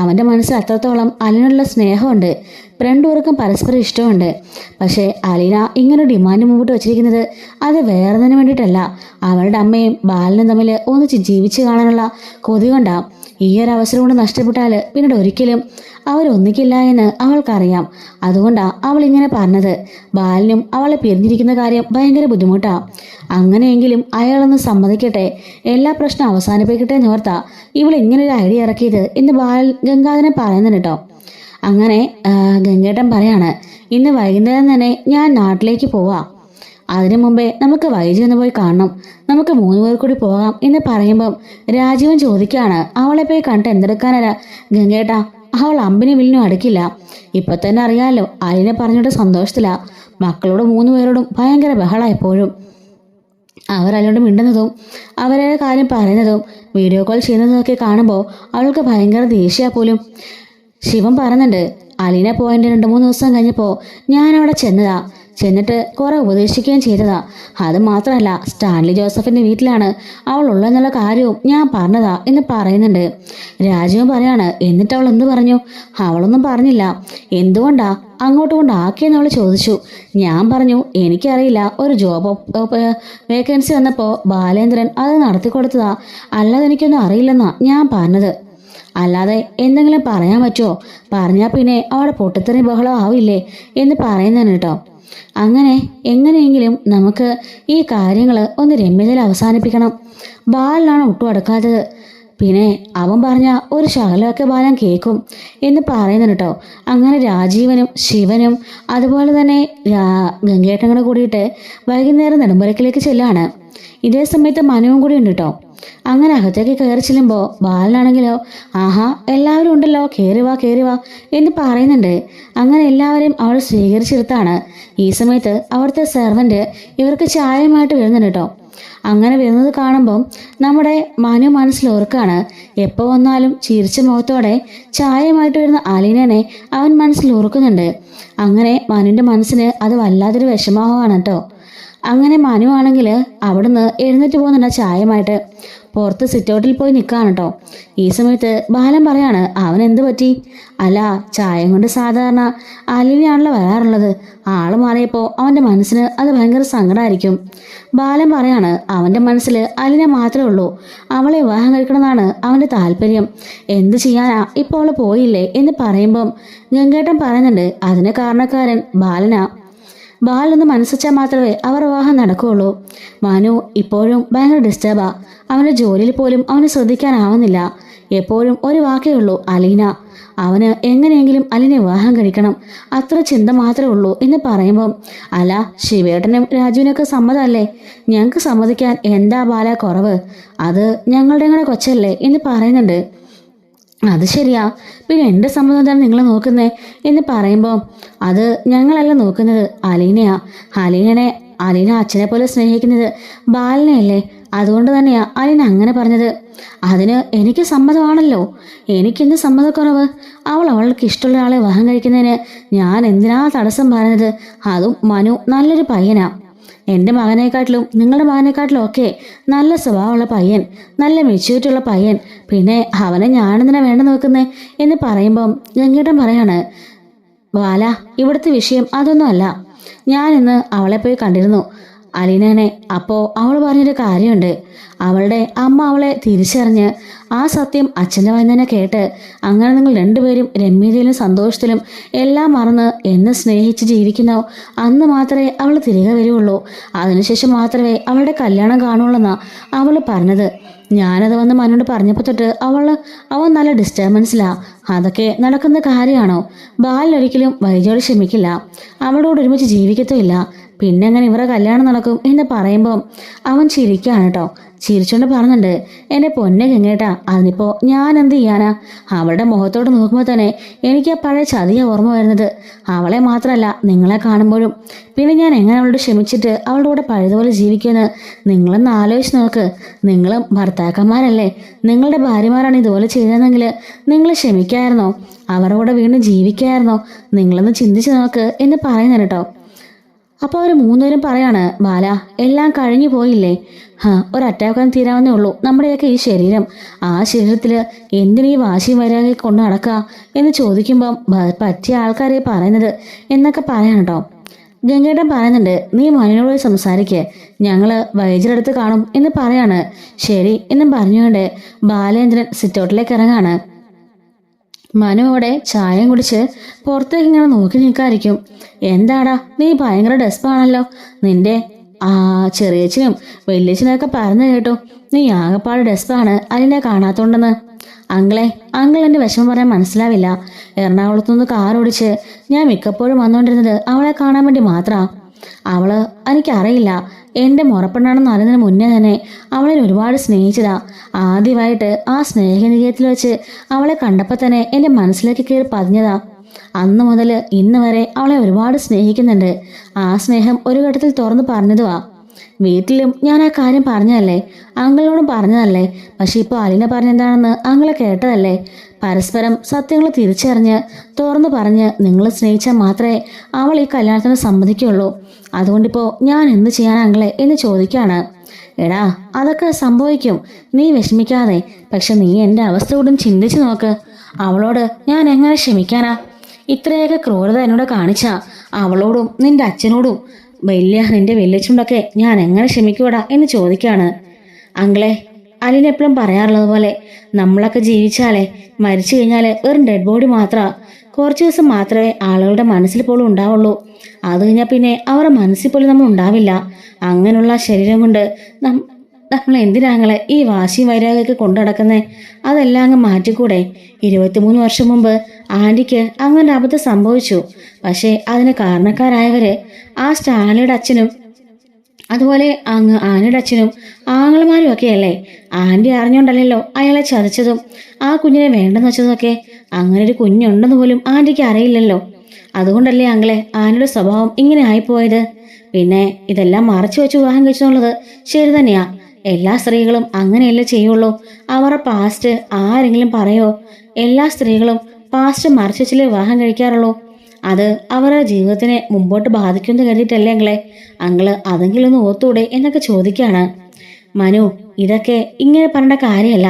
അവൻ്റെ മനസ്സിൽ അത്രത്തോളം അലീനയുള്ള സ്നേഹമുണ്ട്. രണ്ടുപേർക്കും പരസ്പരം ഇഷ്ടമുണ്ട്. പക്ഷേ അലീന ഇങ്ങനെ ഡിമാൻഡ് മുമ്പോട്ട് വെച്ചിരിക്കുന്നത് അത് വേറെതിനു വേണ്ടിയിട്ടല്ല. അവളുടെ അമ്മയും ബാലനും തമ്മിൽ ഒന്നിച്ച് ജീവിച്ച് കാണാനുള്ള കൊതി കൊണ്ടാണ്. ഈ ഒരു അവസരം കൊണ്ട് നഷ്ടപ്പെട്ടാൽ പിന്നീട് ഒരിക്കലും അവരൊന്നിക്കില്ല എന്ന് അവൾക്കറിയാം. അതുകൊണ്ടാണ് അവൾ ഇങ്ങനെ പറഞ്ഞത്. ബാലനും അവളെ പിരിഞ്ഞിരിക്കുന്ന കാര്യം ഭയങ്കര ബുദ്ധിമുട്ടാണ്. അങ്ങനെയെങ്കിലും അയാളൊന്ന് സമ്മതിക്കട്ടെ, എല്ലാ പ്രശ്നം അവസാനിപ്പിക്കട്ടെ എന്നോർത്താ ഇവൾ ഇങ്ങനൊരു ഐഡിയ ഇറക്കിയത് എന്ന് ഗംഗാധരൻ പറയുന്നുണ്ട് കേട്ടോ. അങ്ങനെ ഗംഗേട്ടൻ പറയാണ്, ഇന്ന് വൈകുന്നേരം തന്നെ ഞാൻ നാട്ടിലേക്ക് പോവാം. അതിനു മുമ്പേ നമുക്ക് വൈജി ഒന്ന് പോയി കാണണം. നമുക്ക് 3 പേർ കൂടി പോകാം എന്ന് പറയുമ്പം രാജീവൻ ചോദിക്കുകയാണ്, അവളെ പോയി കണ്ടിട്ട് എന്തെടുക്കാനാ ഗംഗേട്ടാ? അവൾ അമ്പിനെ വില്ലിനും അടുക്കില്ല. ഇപ്പൊ തന്നെ അറിയാലോ, അലിനെ പറഞ്ഞിട്ട് സന്തോഷത്തിലാ. മക്കളോട് 3 പേരോടും ഭയങ്കര ബഹള എപ്പോഴും. അവരല്ലോണ്ട് മിണ്ടുന്നതും അവരുടെ കാര്യം പറയുന്നതും വീഡിയോ കോൾ ചെയ്യുന്നതും ഒക്കെ കാണുമ്പോൾ അവൾക്ക് ഭയങ്കര ദേഷ്യ പോലും. ശിവൻ പറയുന്നുണ്ട്, അലീന പോയതിൻ്റെ 2-3 ദിവസം കഴിഞ്ഞപ്പോൾ ഞാൻ അവിടെ ചെന്നതാ. ചെന്നിട്ട് കുറെ ഉപദേശിക്കുകയും ചെയ്തതാ. അത് മാത്രമല്ല, സ്റ്റാൻലി ജോസഫിന്റെ വീട്ടിലാണ് അവൾ ഉള്ളതെന്നുള്ള കാര്യവും ഞാൻ പറഞ്ഞതാ എന്ന് പറയുന്നുണ്ട്. രാജുവും പറയാണ്, എന്നിട്ട് അവൾ എന്ത് പറഞ്ഞു? അവളൊന്നും പറഞ്ഞില്ല. എന്തുകൊണ്ടാ അങ്ങോട്ട് കൊണ്ടാക്കിയെന്ന് അവൾ ചോദിച്ചു. ഞാൻ പറഞ്ഞു, എനിക്കറിയില്ല, ഒരു ജോബ് വേക്കൻസി വന്നപ്പോൾ ബാലേന്ദ്രൻ അത് നടത്തി കൊടുത്തതാ, അല്ലാതെ എനിക്കൊന്നും അറിയില്ലെന്നാ ഞാൻ പറഞ്ഞത്. അല്ലാതെ എന്തെങ്കിലും പറയാൻ പറ്റുമോ? പറഞ്ഞാൽ പിന്നെ അവിടെ പൊട്ടിത്തെറി ബഹളം ആവില്ലേ എന്ന് പറയുന്നതാണ് കേട്ടോ. അങ്ങനെ എങ്ങനെയെങ്കിലും നമുക്ക് ഈ കാര്യങ്ങൾ ഒന്ന് രമ്യതയിൽ അവസാനിപ്പിക്കണം. ബാലനാണ് ഒട്ടും അടുക്കാത്തത്. പിന്നെ അവൻ പറഞ്ഞ ഒരു ശകലമൊക്കെ ബാലൻ കേൾക്കും എന്ന് പറയുന്നുണ്ട് കേട്ടോ. അങ്ങനെ രാജീവനും ശിവനും അതുപോലെ തന്നെ ഗംഗേട്ടനും കൂടിയിട്ട് വൈകുന്നേരം നെടുമ്പലക്കിലേക്ക് ചെല്ലാണ്. ഇതേ സമയത്ത് മനുവും കൂടി ഉണ്ട് കേട്ടോ. അങ്ങനെ അകത്തേക്ക് കയറി ചെല്ലുമ്പോൾ ബാലനാണെങ്കിലോ, ആഹാ എല്ലാവരും ഉണ്ടല്ലോ, കയറി വാ എന്ന് പറയുന്നുണ്ട്. അങ്ങനെ എല്ലാവരെയും അവൾ സ്വീകരിച്ചെടുത്താണ്. ഈ സമയത്ത് അവിടുത്തെ സെർവൻറ്റ് ഇവർക്ക് ചായയുമായിട്ട് വരുന്നുണ്ട് കേട്ടോ. അങ്ങനെ വരുന്നത് കാണുമ്പം നമ്മുടെ മനു മനസ്സിലോർക്കാണ്, എപ്പോൾ വന്നാലും ചിരിച്ച മുഖത്തോടെ ചായയുമായിട്ട് വരുന്ന അലീനനെ അവൻ മനസ്സിലോർക്കുന്നുണ്ട്. അങ്ങനെ മനുവിൻ്റെ മനസ്സിന് അത് വല്ലാത്തൊരു വിഷമമാണ് കേട്ടോ. അങ്ങനെ മനു ആണെങ്കിൽ അവിടുന്ന് എഴുന്നേറ്റ് പോകുന്നുണ്ട് ചായയുമായിട്ട്. പുറത്ത് സിറ്റൗട്ടിൽ പോയി നിൽക്കുകയാണ് കേട്ടോ. ഈ സമയത്ത് ബാലൻ പറയാണ്, അവൻ എന്ത് പറ്റി? അല്ല, ചായം കൊണ്ട് സാധാരണ അലീനയാണല്ലോ വരാറുള്ളത്. ആള് മാറിയപ്പോൾ അവൻ്റെ മനസ്സിന് അത് ഭയങ്കര സങ്കടമായിരിക്കും. ബാലൻ പറയാണ്, അവൻ്റെ മനസ്സിൽ അലീന മാത്രമേ ഉള്ളൂ. അവളെ വിവാഹം കഴിക്കണമെന്നാണ് അവൻ്റെ താല്പര്യം. എന്ത് ചെയ്യാനാ, ഇപ്പോൾ അവൾ പോയില്ലേ എന്ന് പറയുമ്പം ഗംഗേട്ടൻ പറയുന്നുണ്ട്, അതിന് കാരണക്കാരൻ ബാലനാ. ബാലൊന്ന് മനസ്സിച്ചാൽ മാത്രമേ അവർ വിവാഹം നടക്കുകയുള്ളൂ. മനു ഇപ്പോഴും ഭയങ്കര ഡിസ്റ്റർബാ. അവൻ്റെ ജോലിയിൽ പോലും അവന് ശ്രദ്ധിക്കാനാവുന്നില്ല. എപ്പോഴും ഒരു വാക്കേ ഉള്ളൂ, അലീന. അവന് എങ്ങനെയെങ്കിലും അലീനെ വിവാഹം കഴിക്കണം, അത്ര ചിന്ത മാത്രമേ ഉള്ളൂ എന്ന് പറയുമ്പം, അല്ല, ശിവേട്ടനും രാജുവിനൊക്കെ സമ്മതമല്ലേ? ഞങ്ങൾക്ക് സമ്മതിക്കാൻ എന്താ ബാല കുറവ്? അത് ഞങ്ങളുടെ കൊച്ചല്ലേ എന്ന് പറയുന്നുണ്ട്. അത് ശരിയാ, പിന്നെ എൻ്റെ സമ്മതം എന്താണ് നിങ്ങൾ നോക്കുന്നേ എന്ന് പറയുമ്പോൾ, അത് ഞങ്ങളല്ല നോക്കുന്നത്, അലീനയാ. അലീന അച്ഛനെ പോലെ സ്നേഹിക്കുന്നത് ബാലനെയല്ലേ? അതുകൊണ്ട് തന്നെയാ അലീന അങ്ങനെ പറഞ്ഞത്. അതിന് എനിക്ക് സമ്മതമാണല്ലോ. എനിക്കെന്ത് സമ്മതക്കുറവ്? അവൾക്ക് ഇഷ്ടമുള്ള ആളെ വിവാഹം കഴിക്കുന്നതിന് ഞാൻ എന്തിനാ തടസ്സം പറഞ്ഞത്? അതും മനു നല്ലൊരു പയ്യനാ. എൻ്റെ മകനെക്കാട്ടിലും നിങ്ങളുടെ മകനെക്കാട്ടിലും ഒക്കെ നല്ല സ്വഭാവമുള്ള പയ്യൻ, നല്ല മെച്യൂരിറ്റിയുള്ള പയ്യൻ. പിന്നെ അവനെ ഞാനെന്തിനാ വേണ്ട നോക്കുന്നേ എന്ന് പറയുമ്പം ഗംഗേട്ടൻ പറയാണ്, ബാല, ഇവിടുത്തെ വിഷയം അതൊന്നും അല്ല. ഞാനിന്ന് അവളെ പോയി കണ്ടിരുന്നു, അലീനനെ. അപ്പോൾ അവൾ പറഞ്ഞൊരു കാര്യമുണ്ട്. അവളുടെ അമ്മ അവളെ തിരിച്ചറിഞ്ഞ് ആ സത്യം അച്ഛൻ്റെ വായിൽ തന്നെ കേട്ട് അങ്ങനെ നിങ്ങൾ രണ്ടുപേരും രമ്യതയിലും സന്തോഷത്തിലും എല്ലാം മറന്ന് എന്നെ സ്നേഹിച്ച് ജീവിക്കുന്നോ അന്ന് മാത്രമേ അവൾ തിരികെ വരുള്ളൂ. അതിനുശേഷം മാത്രമേ അവളുടെ കല്യാണം കാണുള്ളൂന്നാണ് അവൾ പറഞ്ഞത്. ഞാനത് വന്ന് മനോട് പറഞ്ഞപ്പോൾ തൊട്ട് അവൻ നല്ല ഡിസ്റ്റർബൻസിലാ. അതൊക്കെ നടക്കുന്ന കാര്യമാണോ? ബാലൊരിക്കലും വൈജോട് ക്ഷമിക്കില്ല, അവളോട് ഒരുമിച്ച് ജീവിക്കത്തുമില്ല. പിന്നെ അങ്ങനെ ഇവരെ കല്യാണം നടക്കും എന്ന് പറയുമ്പോൾ അവൻ ചിരിക്കുകയാണ് കേട്ടോ. ചിരിച്ചുകൊണ്ട് പറഞ്ഞുണ്ട്, എൻ്റെ പൊന്നെ ഗംഗേട്ടാ, അതിനിപ്പോൾ ഞാൻ എന്ത് ചെയ്യാനാ? അവളുടെ മുഖത്തോട് നോക്കുമ്പോൾ തന്നെ എനിക്ക് ആ പഴയ ചതിയ ഓർമ്മ വരുന്നത്. അവളെ മാത്രമല്ല, നിങ്ങളെ കാണുമ്പോഴും. പിന്നെ ഞാൻ എങ്ങനെ അവളോട് ക്ഷമിച്ചിട്ട് അവളുടെ കൂടെ പഴയതുപോലെ ജീവിക്കുമെന്ന് നിങ്ങളൊന്ന് ആലോചിച്ച് നോക്ക്. നിങ്ങളും ഭർത്താക്കന്മാരല്ലേ? നിങ്ങളുടെ ഭാര്യമാരാണ് ഇതുപോലെ ചെയ്തതെങ്കിൽ നിങ്ങൾ ക്ഷമിക്കായിരുന്നോ? അവരുടെ കൂടെ വീണ്ടും ജീവിക്കായിരുന്നോ? നിങ്ങളൊന്ന് ചിന്തിച്ച് നോക്ക് എന്ന് പറയുന്നത് കേട്ടോ. അപ്പോൾ അവർ മൂന്നുപേരും പറയാണ്, ബാല, എല്ലാം കഴിഞ്ഞു പോയില്ലേ? ഒരു അറ്റാക്കാൻ തീരാവുന്നേ ഉള്ളൂ നമ്മുടെയൊക്കെ ഈ ശരീരം. ആ ശരീരത്തിൽ എന്തിനീ വാശിയും വരാകെ കൊണ്ട് നടക്കുക എന്ന് ചോദിക്കുമ്പം പറ്റിയ ആൾക്കാരെ പറയുന്നത് എന്നൊക്കെ പറയാൻ കേട്ടോ. ഗംഗേട്ടൻ പറയുന്നുണ്ട്, നീ മനുവിനോട് സംസാരിക്കേ, ഞങ്ങൾ വൈദ്യരടുത്ത് കാണും എന്ന് പറയാണ്. ശരി എന്നും പറഞ്ഞുകൊണ്ട് ബാലേന്ദ്രൻ സിറ്റൗട്ടിലേക്ക് ഇറങ്ങാണ്. മനോടെ ചായം കുടിച്ച് പുറത്തേക്ക് ഇങ്ങനെ നോക്കി നിൽക്കാതിരിക്കും. എന്താടാ, നീ ഭയങ്കര ഡെസ്പാണല്ലോ. നിന്റെ ചെറിയച്ഛനും വലിയച്ഛനൊക്കെ പറഞ്ഞു കേട്ടു നീ ആകെപ്പാട് ഡെസ്പാണ് അതിനെ കാണാത്തോണ്ടെന്ന്. അങ്കിൾ എൻ്റെ വിഷമം പറയാൻ മനസ്സിലാവില്ല. എറണാകുളത്തുനിന്ന് കാർ ഓടിച്ച് ഞാൻ മിക്കപ്പോഴും വന്നുകൊണ്ടിരുന്നത് അവളെ കാണാൻ വേണ്ടി മാത്രമാണ്. എനിക്കറിയില്ല, എൻ്റെ മുറപ്പെണ്ണാണെന്ന് അറിയുന്നതിന് മുന്നേ തന്നെ അവളെ ഒരുപാട് സ്നേഹിച്ചതാ. ആദ്യമായിട്ട് ആ സ്നേഹനികേയത്തിൽ വെച്ച് അവളെ കണ്ടപ്പോൾ തന്നെ എൻ്റെ മനസ്സിലേക്ക് കയറി പതിഞ്ഞതാ. അന്ന് മുതൽ ഇന്ന് വരെ അവളെ ഒരുപാട് സ്നേഹിക്കുന്നുണ്ട്. ആ സ്നേഹം ഒരു ഘട്ടത്തിൽ തുറന്നു പറഞ്ഞതുവാ. വീട്ടിലും ഞാൻ ആ കാര്യം പറഞ്ഞതല്ലേ, അങ്കിളിനോടും പറഞ്ഞതല്ലേ. പക്ഷെ ഇപ്പോൾ അലീന പറഞ്ഞെന്താണെന്ന് അങ്കിളെ കേട്ടതല്ലേ. പരസ്പരം സത്യങ്ങൾ തിരിച്ചറിഞ്ഞ് തുറന്നു പറഞ്ഞ് നിങ്ങൾ സ്നേഹിച്ചാൽ മാത്രമേ അവൾ ഈ കല്യാണത്തിന് സമ്മതിക്കുള്ളൂ. അതുകൊണ്ടിപ്പോൾ ഞാൻ എന്ത് ചെയ്യാനാങ്ങളെ എന്ന് ചോദിക്കുകയാണ്. എടാ, അതൊക്കെ സംഭവിക്കും, നീ വിഷമിക്കാതെ. പക്ഷെ നീ എൻ്റെ അവസ്ഥ കൂടി ചിന്തിച്ചു നോക്ക്. അവളോട് ഞാൻ എങ്ങനെ ക്ഷമിക്കാനാ? ഇത്രയൊക്കെ ക്രൂരത എന്നോട് കാണിച്ച അവളോടും നിന്റെ അച്ഛനോടും നിന്റെ വലിയച്ഛനോടൊക്കെ ഞാൻ എങ്ങനെ ക്ഷമിക്കൂടാ എന്ന് ചോദിക്കാണ്. അങ്ങളെ, അലിനെപ്പോഴും പറയാറുള്ളത് പോലെ നമ്മളൊക്കെ ജീവിച്ചാലേ മരിച്ചു കഴിഞ്ഞാൽ ഒരു ഡെഡ് ബോഡി മാത്രമാണ്. കുറച്ച് ദിവസം മാത്രമേ ആളുകളുടെ മനസ്സിൽ പോലും ഉണ്ടാവുള്ളൂ. അത് കഴിഞ്ഞാൽ പിന്നെ അവരുടെ മനസ്സിൽ പോലും നമ്മൾ ഉണ്ടാവില്ല. അങ്ങനെയുള്ള ശരീരം കൊണ്ട് നമ്മൾ എന്തിനാങ്ങളെ ഈ വാശിയും വൈരാഗ്യമൊക്കെ കൊണ്ടു നടക്കുന്നേ? അതെല്ലാം അങ്ങ് മാറ്റിക്കൂടെ? 23 വർഷം മുമ്പ് ആൻറ്റിക്ക് അങ്ങനെ അബദ്ധം സംഭവിച്ചു. പക്ഷേ അതിന് കാരണക്കാരായവര് ആ സ്റ്റാലിയുടെ അച്ഛനും അതുപോലെ ആനയുടെ അച്ഛനും ആങ്ങളമാരും ഒക്കെ അല്ലേ? ആൻറ്റി അറിഞ്ഞോണ്ടല്ലോ അയാളെ ചതിച്ചതും ആ കുഞ്ഞിനെ വേണ്ടെന്ന് വെച്ചതൊക്കെ. അങ്ങനെ ഒരു കുഞ്ഞുണ്ടെന്ന് പോലും ആൻറ്റിക്ക് അറിയില്ലല്ലോ. അതുകൊണ്ടല്ലേ ആങ്ങളെ ആനയുടെ സ്വഭാവം ഇങ്ങനെ ആയിപ്പോയത്. പിന്നെ ഇതെല്ലാം മറച്ചു വെച്ച് വിവാഹം കഴിച്ചെന്നുള്ളത് ശരി തന്നെയാ. എല്ലാ സ്ത്രീകളും അങ്ങനെയല്ലേ ചെയ്യുള്ളൂ. അവരുടെ പാസ്റ്റ് ആരെങ്കിലും പറയോ? എല്ലാ സ്ത്രീകളും പാസ്റ്റ് മറച്ചു വെച്ചില്ലേ വിവാഹം കഴിക്കാറുള്ളൂ. അത് അവരുടെ ജീവിതത്തിനെ മുമ്പോട്ട് ബാധിക്കുമെന്ന് കരുതിയിട്ടല്ലേ അങ്ങള് അതെങ്കിലും ഒന്ന് ഓർത്തൂടെ എന്നൊക്കെ ചോദിക്കാണ്. മനു, ഇതൊക്കെ ഇങ്ങനെ പറയേണ്ട കാര്യമല്ല.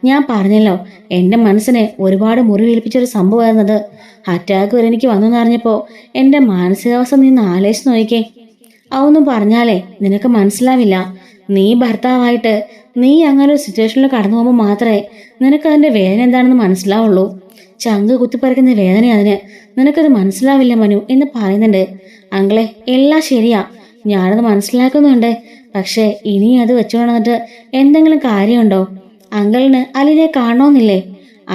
ഞാൻ പറഞ്ഞല്ലോ, എൻ്റെ മനസ്സിനെ ഒരുപാട് മുറിവേൽപ്പിച്ചൊരു സംഭവമായിരുന്നത്. അറ്റാക്ക് വരെ എനിക്ക് വന്നെന്ന് അറിഞ്ഞപ്പോൾ എൻ്റെ മാനസികാവസ്ഥ നീ ആലോചിച്ച് നോക്കിക്കേ. അതൊന്നും പറഞ്ഞാലേ നിനക്ക് മനസ്സിലാവില്ല. നീ ഭർത്താവായിട്ട് നീ അങ്ങനെ ഒരു സിറ്റുവേഷനിൽ കടന്നു പോകുമ്പോൾ മാത്രമേ നിനക്ക് അതിൻ്റെ വേദന എന്താണെന്ന് മനസ്സിലാവുള്ളൂ. ചങ്ക് കുത്തിപ്പറിക്കുന്ന വേദന അതിന്. നിനക്കത് മനസ്സിലാവില്ല മനു എന്ന് പറയുന്നുണ്ട്. അങ്ങളെ, എല്ലാം ശരിയാ, ഞാനത് മനസ്സിലാക്കുന്നുണ്ട്. പക്ഷെ ഇനി അത് വെച്ചുകൊണ്ടിട്ട് എന്തെങ്കിലും കാര്യമുണ്ടോ? അങ്കിളിന് അലിനെ കാണണമെന്നില്ലേ?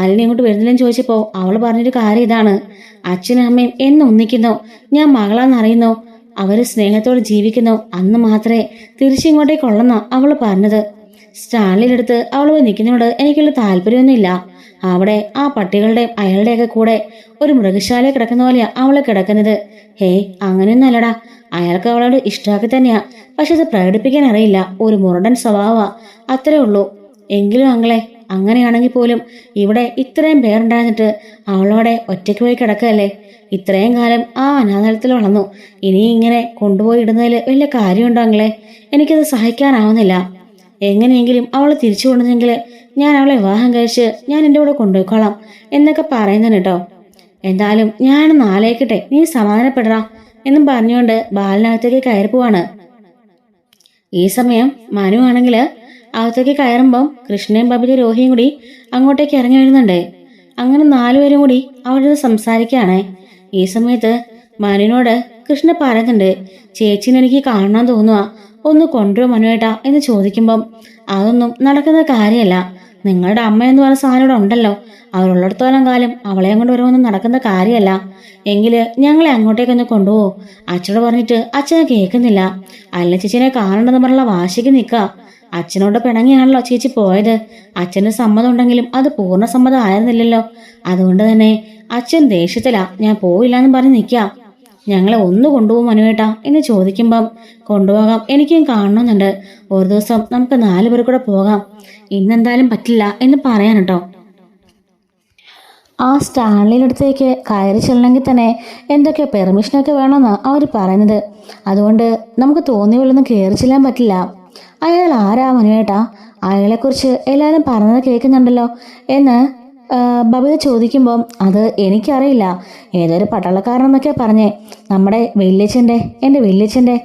അലിനെ ഇങ്ങോട്ട് വരുന്നില്ലെന്ന് ചോദിച്ചപ്പോൾ അവൾ പറഞ്ഞൊരു കാര്യം ഇതാണ്: അച്ഛനും അമ്മയും എന്ന് ഒന്നിക്കുന്നോ, ഞാൻ മകളാന്നറിയുന്നോ, അവര് സ്നേഹത്തോടെ ജീവിക്കുന്നോ അന്ന് മാത്രമേ തിരിച്ചിങ്ങോട്ടേക്കുള്ളെന്ന അവൾ പറഞ്ഞത്. സ്റ്റാൻലിനടുത്ത് അവൾ പോയി നിൽക്കുന്നതിനോട് എനിക്കുള്ള താല്പര്യമൊന്നുമില്ല. അവിടെ ആ പട്ടികളുടെയും അയാളുടെയൊക്കെ കൂടെ ഒരു മൃഗശാലയിൽ കിടക്കുന്ന പോലെയാ അവളെ കിടക്കുന്നത്. ഹേയ്, അങ്ങനെയൊന്നും അല്ലടാ. അയാൾക്ക് അവളോട് ഇഷ്ടമാക്കി തന്നെയാ. പക്ഷെ അത് പ്രകടിപ്പിക്കാൻ അറിയില്ല. ഒരു മുരടൻ സ്വഭാവമാ, അത്രേ ഉള്ളൂ. എങ്കിലും അങ്ങളെ, അങ്ങനെയാണെങ്കിൽ പോലും ഇവിടെ ഇത്രയും പേരുണ്ടായിരുന്നിട്ട് അവളോടെ ഒറ്റയ്ക്ക് പോയി കിടക്കല്ലേ? ഇത്രയും കാലം ആ അനാഥാലയത്തിൽ വളർന്നു. ഇനി ഇങ്ങനെ കൊണ്ടുപോയി ഇടുന്നതിൽ വലിയ കാര്യമുണ്ടോ അങ്ങളെ? എനിക്കത് സഹിക്കാനാവുന്നില്ല. എങ്ങനെയെങ്കിലും അവളെ തിരിച്ചു കൊണ്ടുവന്നെങ്കിൽ ഞാൻ അവളെ വിവാഹം കഴിച്ച് ഞാൻ എൻ്റെ കൂടെ കൊണ്ടുപോയിക്കോളാം എന്നൊക്കെ പറയുന്നതാണ് കേട്ടോ. എന്തായാലും ഞാനൊന്ന് ആലോചിക്കട്ടെ, നീ സമാധാനപ്പെടറാ എന്നും പറഞ്ഞുകൊണ്ട് ബാലിനകത്തേക്ക് കയറി പോവാണ്. ഈ സമയം മനു ആണെങ്കിൽ അകത്തേക്ക് കയറുമ്പം കൃഷ്ണയും ബബിയും രോഹിയും കൂടി അങ്ങോട്ടേക്ക് ഇറങ്ങി വരുന്നുണ്ട്. അങ്ങനെ 4 പേരും കൂടി അവിടെ സംസാരിക്കുകയാണ്. ഈ സമയത്ത് മനുവിനോട് കൃഷ്ണ പറയുന്നുണ്ട്, ചേച്ചിനെ എനിക്ക് കാണാൻ തോന്നുക, ഒന്ന് കൊണ്ടുവരും മനുവേട്ടാ എന്ന് ചോദിക്കുമ്പം അതൊന്നും നടക്കുന്ന കാര്യമല്ല. നിങ്ങളുടെ അമ്മ എന്ന് പറഞ്ഞ സാധനം ഇവിടെ ഉണ്ടല്ലോ, അവരുള്ളിടത്തോളം കാലം അവളെ കൊണ്ട് വരുമൊന്നും നടക്കുന്ന കാര്യമല്ല. എങ്കില് ഞങ്ങളെ അങ്ങോട്ടേക്കൊന്ന് കൊണ്ടുപോകും. അച്ഛനോട് പറഞ്ഞിട്ട് അച്ഛനെ കേൾക്കുന്നില്ല. അല്ല, ചേച്ചിനെ കാണണ്ടെന്ന് പറഞ്ഞുള്ള വാശിക്ക് നിൽക്കുക. അച്ഛനോട് പിണങ്ങിയാണല്ലോ ചേച്ചി പോയത്. അച്ഛന് സമ്മതം ഉണ്ടെങ്കിലും അത് പൂർണ്ണ സമ്മതം ആയിരുന്നില്ലല്ലോ. അതുകൊണ്ട് തന്നെ അച്ഛൻ ദേഷ്യത്തിലാ, ഞാൻ പോയില്ലാന്നും പറഞ്ഞ് നിൽക്കുക. ഞങ്ങളെ ഒന്ന് കൊണ്ടുപോകും മനുവേട്ടാ എന്ന് ചോദിക്കുമ്പം കൊണ്ടുപോകാം, എനിക്കും കാണണമെന്നുണ്ട്. ഒരു ദിവസം നമുക്ക് 4 പേർ കൂടെ പോകാം. ഇന്നെന്തായാലും പറ്റില്ല എന്ന് പറയാൻ കേട്ടോ. ആ സ്റ്റാൻലിനടുത്തേക്ക് കയറി ചെല്ലണമെങ്കിൽ തന്നെ എന്തൊക്കെ പെർമിഷനൊക്കെ വേണമെന്നാണ് അവർ പറയുന്നത്. അതുകൊണ്ട് നമുക്ക് തോന്നിയ പോലെ ഒന്നും കയറി ചെല്ലാൻ പറ്റില്ല. അയാൾ ആരാ മനുവേട്ടാ? അയാളെക്കുറിച്ച് എല്ലാവരും പറഞ്ഞത് കേൾക്കുന്നുണ്ടല്ലോ എന്ന് ബബിത ചോദിക്കുമ്പം അത് എനിക്കറിയില്ല, ഏതൊരു പട്ടാളക്കാരനെന്നൊക്കെ പറഞ്ഞേ. നമ്മുടെ എൻ്റെ വല്യച്ഛൻ്റെ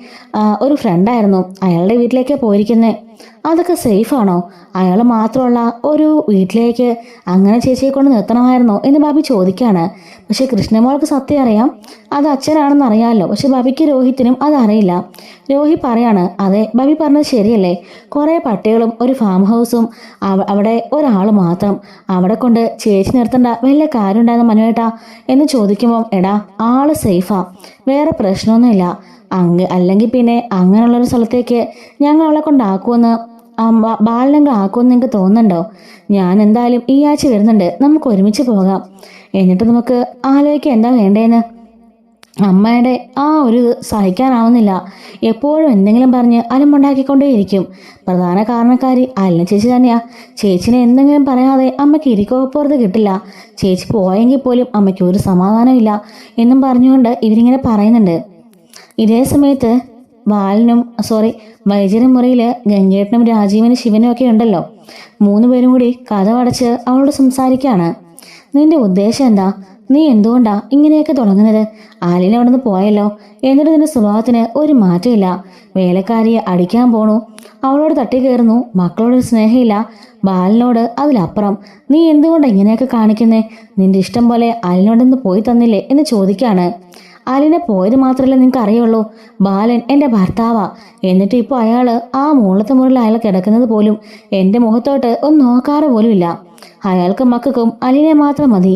ഒരു ഫ്രണ്ടായിരുന്നു. അയാളുടെ വീട്ടിലേക്ക് പോയിരിക്കുന്നത്. അതൊക്കെ സേഫാണോ? അയാൾ മാത്രമുള്ള ഒരു വീട്ടിലേക്ക് അങ്ങനെ ചേച്ചിയെ കൊണ്ട് നിർത്തണമായിരുന്നോ എന്ന് ബാബി ചോദിക്കുകയാണ്. പക്ഷെ കൃഷ്ണമോൾക്ക് സത്യം അറിയാം, അത് അച്ഛനാണെന്ന് അറിയാമല്ലോ. പക്ഷെ ബാബിക്ക് രോഹിത്തിനും അതറിയില്ല. രോഹി പറയാണ്, അതെ ബാബി പറഞ്ഞത് ശരിയല്ലേ, കുറേ പട്ടികളും ഒരു ഫാം ഹൗസും അവിടെ ഒരാൾ മാത്രം, അവിടെ കൊണ്ട് ചേച്ചി നിർത്തേണ്ട വല്ല കാര്യം ഉണ്ടായിരുന്നു മനുവേട്ടാ എന്ന് ചോദിക്കുമ്പം എടാ, ആള് സേഫാ, വേറെ പ്രശ്നമൊന്നുമില്ല. അല്ലെങ്കിൽ പിന്നെ അങ്ങനെയുള്ളൊരു സ്ഥലത്തേക്ക് ഞങ്ങൾ അവളെ കൊണ്ടാക്കുമെന്ന് ബാലനങ്ങൾ ആക്കുമെന്ന് നിങ്ങൾക്ക് തോന്നുന്നുണ്ടോ? ഞാൻ എന്തായാലും ഈ ആഴ്ച വരുന്നുണ്ട്, നമുക്ക് ഒരുമിച്ച് പോകാം. എന്നിട്ട് നമുക്ക് ആലോചിക്കാം എന്താ വേണ്ടേന്ന്. അമ്മയുടെ ആ ഒരു സഹിക്കാനാവുന്നില്ല. എപ്പോഴും എന്തെങ്കിലും പറഞ്ഞ് അലമ്പുണ്ടാക്കിക്കൊണ്ടേയിരിക്കും. പ്രധാന കാരണക്കാരി അലിന ചേച്ചി തന്നെയാ. ചേച്ചിനെ എന്തെങ്കിലും പറയാതെ അമ്മയ്ക്ക് ഇരിക്കോപ്പുറത്ത് കിട്ടില്ല. ചേച്ചി പോയെങ്കിൽ പോലും അമ്മയ്ക്ക് ഒരു സമാധാനമില്ല എന്നും പറഞ്ഞുകൊണ്ട് ഇവരിങ്ങനെ പറയുന്നുണ്ട്. ഇതേ സമയത്ത് വൈദ്യരുടെ മുറിയിൽ ഗംഗേട്ടനും രാജീവനും ശിവനും ഒക്കെ ഉണ്ടല്ലോ. 3 പേരും കൂടി കഥ അടച്ച് അവളോട് സംസാരിക്കുകയാണ്. നിന്റെ ഉദ്ദേശം എന്താ? നീ എന്തുകൊണ്ടാ ഇങ്ങനെയൊക്കെ തുടങ്ങുന്നത്? ആലിന അവിടെ നിന്ന് പോയല്ലോ, എന്നിട്ട് നിന്റെ സ്വഭാവത്തിന് ഒരു മാറ്റമില്ല. വേലക്കാരിയെ അടിക്കാൻ പോണു, അവളോട് തട്ടിക്കയറുന്നു, മക്കളോടൊരു സ്നേഹമില്ല, ബാലിനോട് അതിലപ്പുറം. നീ എന്തുകൊണ്ടാ ഇങ്ങനെയൊക്കെ കാണിക്കുന്നേ? നിന്റെ ഇഷ്ടം പോലെ ആലിനോടൊന്ന് പോയി തന്നില്ലേ എന്ന് ചോദിക്കാണ്. ആലിനെ പോയത് മാത്രമല്ല നിങ്ങൾക്ക് അറിയുള്ളൂ, ബാലൻ എൻ്റെ ഭർത്താവാ. എന്നിട്ട് ഇപ്പോൾ അയാള് ആ മൂളത്തെ മുറിൽ അയാൾ കിടക്കുന്നത് പോലും എൻ്റെ മുഖത്തോട്ട് ഒന്ന് നോക്കാറ് പോലുമില്ല. അയാൾക്ക് മക്കൾക്കും അലിനെ മാത്രം മതി.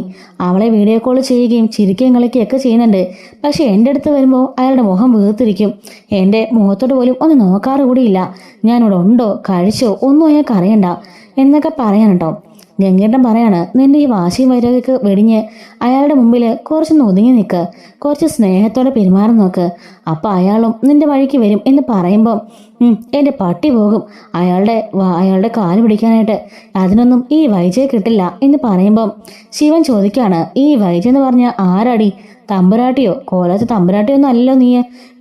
അവളെ വീഡിയോ കോൾ ചെയ്യുകയും ചിരിക്കുകയും കളിക്കുകയൊക്കെ ചെയ്യുന്നുണ്ട്. പക്ഷെ എൻ്റെ അടുത്ത് വരുമ്പോൾ അയാളുടെ മുഖം വീർത്തിരിക്കും. എൻ്റെ മുഖത്തോട്ട് പോലും ഒന്ന് നോക്കാറ് കൂടിയില്ല. ഞാനിവിടെ ഉണ്ടോ കഴിച്ചോ ഒന്നും അയാൾക്ക് അറിയണ്ട എന്നൊക്കെ പറയാൻ കേട്ടോ. ഗംഗേട്ടൻ പറയാണ്, നിന്റെ ഈ വാശിയും വൈരാഗ്യമൊക്കെ വെടിഞ്ഞ് അയാളുടെ മുമ്പിൽ കുറച്ചൊന്ന് ഒതുങ്ങി നിൽക്ക്, കുറച്ച് സ്നേഹത്തോടെ പെരുമാറി നോക്ക്. അപ്പം അയാളും നിന്റെ വഴിക്ക് വരും എന്ന് പറയുമ്പം എൻ്റെ പട്ടി പോകും അയാളുടെ കാല് പിടിക്കാനായിട്ട്. അതിനൊന്നും ഈ വൈജയെ കിട്ടില്ല എന്ന് പറയുമ്പം ശിവൻ ചോദിക്കാണ്, ഈ വൈജ എന്ന് പറഞ്ഞ ആരാടി? തമ്പുരാട്ടിയോ? കോലത്ത് തമ്പുരാട്ടിയോ ഒന്നും അല്ലല്ലോ നീ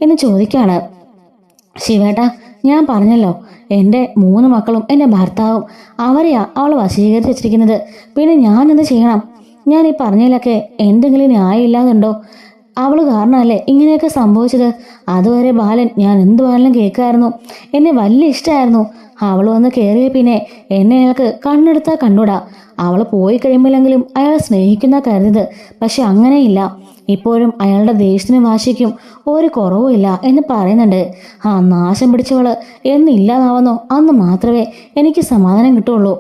എന്ന് ചോദിക്കാണ്. ശിവേട്ടാ, ഞാൻ പറഞ്ഞല്ലോ, എൻ്റെ 3 മക്കളും എൻ്റെ ഭർത്താവും അവരെയാ അവൾ വശീകരിച്ച് വെച്ചിരിക്കുന്നത്. പിന്നെ ഞാൻ എന്ത് ചെയ്യണം? ഞാൻ ഈ പറഞ്ഞതിലൊക്കെ എന്തെങ്കിലും ന്യായമില്ലാതുണ്ടോ? അവൾ കാരണമല്ലേ ഇങ്ങനെയൊക്കെ സംഭവിച്ചത്. അതുവരെ ബാലൻ ഞാൻ എന്ത് ബാലനും കേൾക്കായിരുന്നു, എന്നെ വലിയ ഇഷ്ടമായിരുന്നു. അവൾ വന്ന് കയറിയ പിന്നെ എന്നെ അയാൾക്ക് കണ്ണെടുത്താൽ കണ്ടൂടാ. അവൾ പോയി കഴിയുമ്പോഴെങ്കിലും അയാൾ സ്നേഹിക്കുന്ന കരുതത്. പക്ഷെ അങ്ങനെയില്ല. ഇപ്പോഴും അയാളുടെ ദേഷ്യത്തിനും വാശിക്കും ഒരു കുറവുമില്ല എന്ന് പറയുന്നുണ്ട്. ആ നാശം പിടിച്ചവള് എന്നില്ലാതാവുന്നോ അന്ന് മാത്രമേ എനിക്ക് സമാധാനം കിട്ടുള്ളൂ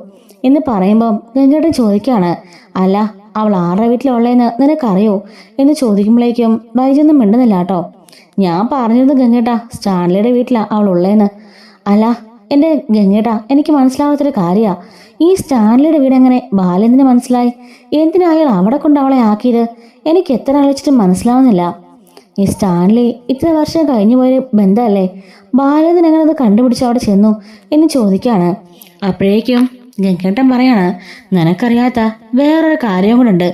എന്ന് പറയുമ്പം ഗംഗേട്ടൻ ചോദിക്കുകയാണ്, അല്ല അവൾ ആരുടെ വീട്ടിലുള്ളതെന്ന് നിനക്കറിയോ എന്ന് ചോദിക്കുമ്പോഴേക്കും വൈജൊന്നും മിണ്ടുന്നില്ല കേട്ടോ. ഞാൻ പറഞ്ഞിരുന്നു ഗംഗേട്ടാ, സ്റ്റാൻലിയുടെ വീട്ടിലാണ് അവൾ ഉള്ളതെന്ന്. അല്ല എൻ്റെ ഗംഗേട്ടാ, എനിക്ക് മനസ്സിലാവാത്തൊരു കാര്യമാണ്, ഈ സ്റ്റാൻലിയുടെ വീട് എങ്ങനെ ബാലേന്ദ്രന് മനസ്സിലായി? എന്തിനാ അയാൾ അവിടെ കൊണ്ട് അവളെ ആക്കിയത്? എനിക്ക് എത്ര ആലോചിച്ചിട്ടും മനസ്സിലാവുന്നില്ല. ഈ സ്റ്റാൻലി ഇത്ര വർഷം കഴിഞ്ഞു പോയൊരു ബന്ധമല്ലേ, ബാലേന്ദ്രൻ എങ്ങനെ അത് കണ്ടുപിടിച്ച് അവിടെ ചെന്നു എന്ന് ചോദിക്കുകയാണ്. അപ്പോഴേക്കും ഗംഗേട്ടൻ പറയാണ്, നിനക്കറിയാത്ത വേറൊരു കാര്യം കൂടെ ഉണ്ട്.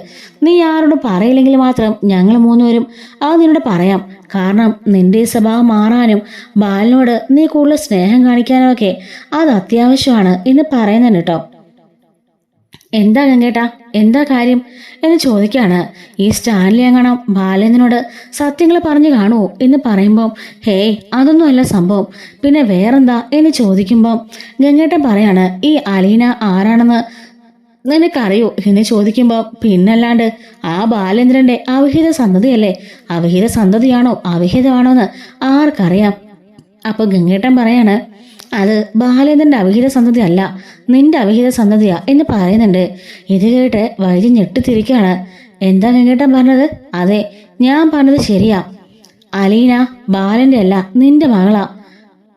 നീ ആരോടും പറയില്ലെങ്കിൽ മാത്രം ഞങ്ങൾ 3 പേരും അത് നിന്നോട് പറയാം. കാരണം നിന്റെ ഈ സ്വഭാവം മാറാനും ബാലിനോട് നീ കൂടുതൽ സ്നേഹം കാണിക്കാനും ഒക്കെ അത് അത്യാവശ്യമാണ് എന്ന് പറയുന്നുണ്ട് കേട്ടോ. എന്താ ഗംഗേട്ടാ, എന്താ കാര്യം എന്ന് ചോദിക്കാണ്. ഈ സ്റ്റാൻലി എങ്ങാണം ബാലേന്ദ്രനോട് സത്യങ്ങൾ പറഞ്ഞു കാണുമോ എന്ന് പറയുമ്പം ഹേയ് അതൊന്നും അല്ല സംഭവം, പിന്നെ വേറെന്താ എന്ന് ചോദിക്കുമ്പം ഗംഗേട്ടൻ പറയാണ്, ഈ അലീന ആരാണെന്ന് നിനക്കറിയോ എന്ന് ചോദിക്കുമ്പോൾ പിന്നല്ലാണ്ട് ആ ബാലേന്ദ്രന്റെ അവിഹിത സന്തതിയല്ലേ. അവിഹിത സന്തതിയാണോ അവിഹിതമാണോ എന്ന് ആർക്കറിയാം. അപ്പൊ ഗംഗേട്ടൻ പറയാണ്, അത് ബാലേന്ദ്രന്റെ അവിഹിത സന്തതി അല്ല, നിന്റെ അവിഹിത സന്തതിയാ എന്ന് പറയുന്നുണ്ട്. ഇത് കേട്ട് വൈദ്യ ഞെട്ടിത്തിരിക്കാണ്. എന്താ ഗംഗേട്ടൻ പറഞ്ഞത്? അതെ, ഞാൻ പറഞ്ഞത് ശരിയാ. അലീന ബാലന്റെ അല്ല, നിന്റെ മകളാ.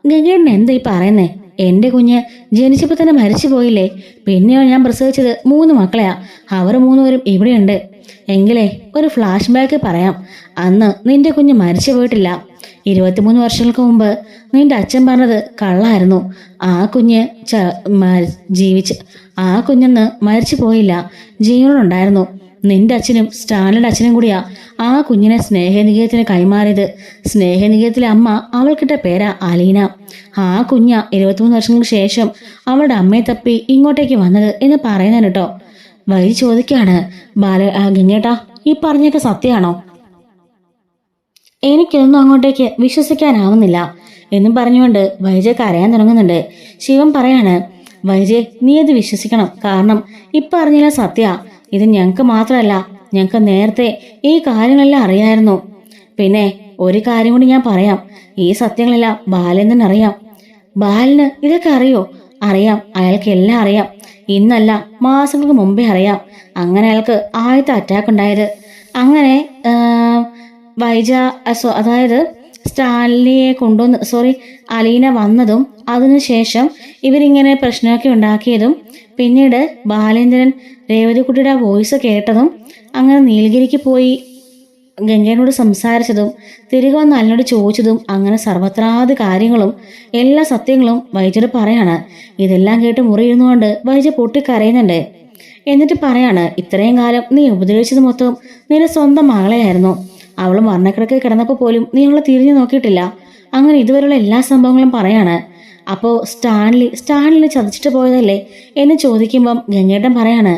ഗംഗേട്ടൻ എന്താ ഈ പറയുന്നേ? എൻ്റെ കുഞ്ഞ് ജനിച്ചപ്പോൾ തന്നെ മരിച്ചു പോയില്ലേ? പിന്നെയോ ഞാൻ പ്രസവിച്ചത് 3 മക്കളെയാ. അവർ 3 പേരും ഇവിടെയുണ്ട്. എങ്കിലേ ഒരു ഫ്ലാഷ് ബാക്ക് പറയാം. അന്ന് നിന്റെ കുഞ്ഞ് മരിച്ചു പോയിട്ടില്ല. 23 വർഷങ്ങൾക്ക് മുമ്പ് നിന്റെ അച്ഛൻ പറഞ്ഞത് കള്ളായിരുന്നു. ആ കുഞ്ഞ് ആ കുഞ്ഞെന്ന് മരിച്ചു പോയില്ല, ജീവനുണ്ടായിരുന്നു. നിന്റെ അച്ഛനും സ്റ്റാൻലിയുടെ അച്ഛനും കൂടിയാ ആ കുഞ്ഞിനെ സ്നേഹനികേതത്തിന് കൈമാറിയത്. സ്നേഹനികേതത്തിലെ അമ്മ അവൾക്കിട്ട പേരാ അലീന. ആ കുഞ്ഞ 23 വർഷങ്ങൾക്ക് ശേഷം അവളുടെ അമ്മയെ തപ്പി ഇങ്ങോട്ടേക്ക് വന്നത് എന്ന് പറയുന്നത് കേട്ടോ. വൈദ്യ ചോദിക്കാണ്, ഗംഗേട്ടാ, ഈ പറഞ്ഞൊക്കെ സത്യമാണോ? എനിക്കൊന്നും അങ്ങോട്ടേക്ക് വിശ്വസിക്കാനാവുന്നില്ല എന്നും പറഞ്ഞുകൊണ്ട് വൈജ കരയാൻ തുടങ്ങുന്നുണ്ട്. ശിവൻ പറയാണ്, വൈജെ നീ അത് വിശ്വസിക്കണം. കാരണം ഇപ്പം അറിഞ്ഞില്ല സത്യ. ഇത് ഞങ്ങൾക്ക് മാത്രമല്ല, ഞങ്ങൾക്ക് നേരത്തെ ഈ കാര്യങ്ങളെല്ലാം അറിയായിരുന്നു. പിന്നെ ഒരു കാര്യം കൂടി ഞാൻ പറയാം, ഈ സത്യങ്ങളെല്ലാം ബാലേന്ദ്രൻ അറിയാം. ബാലന് ഇതൊക്കെ അറിയോ? അറിയാം, അയാൾക്ക് എല്ലാം അറിയാം. ഇന്നല്ല മാസങ്ങൾക്ക് മുമ്പേ അറിയാം. അങ്ങനെ അയാൾക്ക് ആദ്യത്തെ അറ്റാക്ക് ഉണ്ടായത്. അങ്ങനെ അതായത് സ്റ്റാൻലിയെ അലീന വന്നതും അതിനുശേഷം ഇവരിങ്ങനെ പ്രശ്നമൊക്കെ ഉണ്ടാക്കിയതും പിന്നീട് ബാലേന്ദ്രൻ രേവതിക്കുട്ടിയുടെ വോയിസ് കേട്ടതും അങ്ങനെ നീലഗിരിക്ക് പോയി ഗംഗേനോട് സംസാരിച്ചതും തിരികെ വന്ന് അലിനോട് ചോദിച്ചതും അങ്ങനെ സർവത്രാതി കാര്യങ്ങളും എല്ലാ സത്യങ്ങളും വൈദ്യര് പറയാണ്. ഇതെല്ലാം കേട്ട് മുറിയിരുന്നുകൊണ്ട് വൈദ്യ പൊട്ടിക്കരയുന്നുണ്ട്. എന്നിട്ട് പറയാണ്, ഇത്രയും കാലം നീ ഉപദ്രവിച്ചത് മൊത്തം നിന്റെ സ്വന്തം മകളെയായിരുന്നു. അവൾ മരണക്കിടക്ക് കിടന്നപ്പോൾ പോലും നീ അവളെ തിരിഞ്ഞു നോക്കിയിട്ടില്ല. അങ്ങനെ ഇതുവരെയുള്ള എല്ലാ സംഭവങ്ങളും പറയാണ്. അപ്പോൾ സ്റ്റാൻലി ചതിച്ചിട്ട് പോയതല്ലേ എന്ന് ചോദിക്കുമ്പം ഗംഗേട്ടൻ പറയാണ്,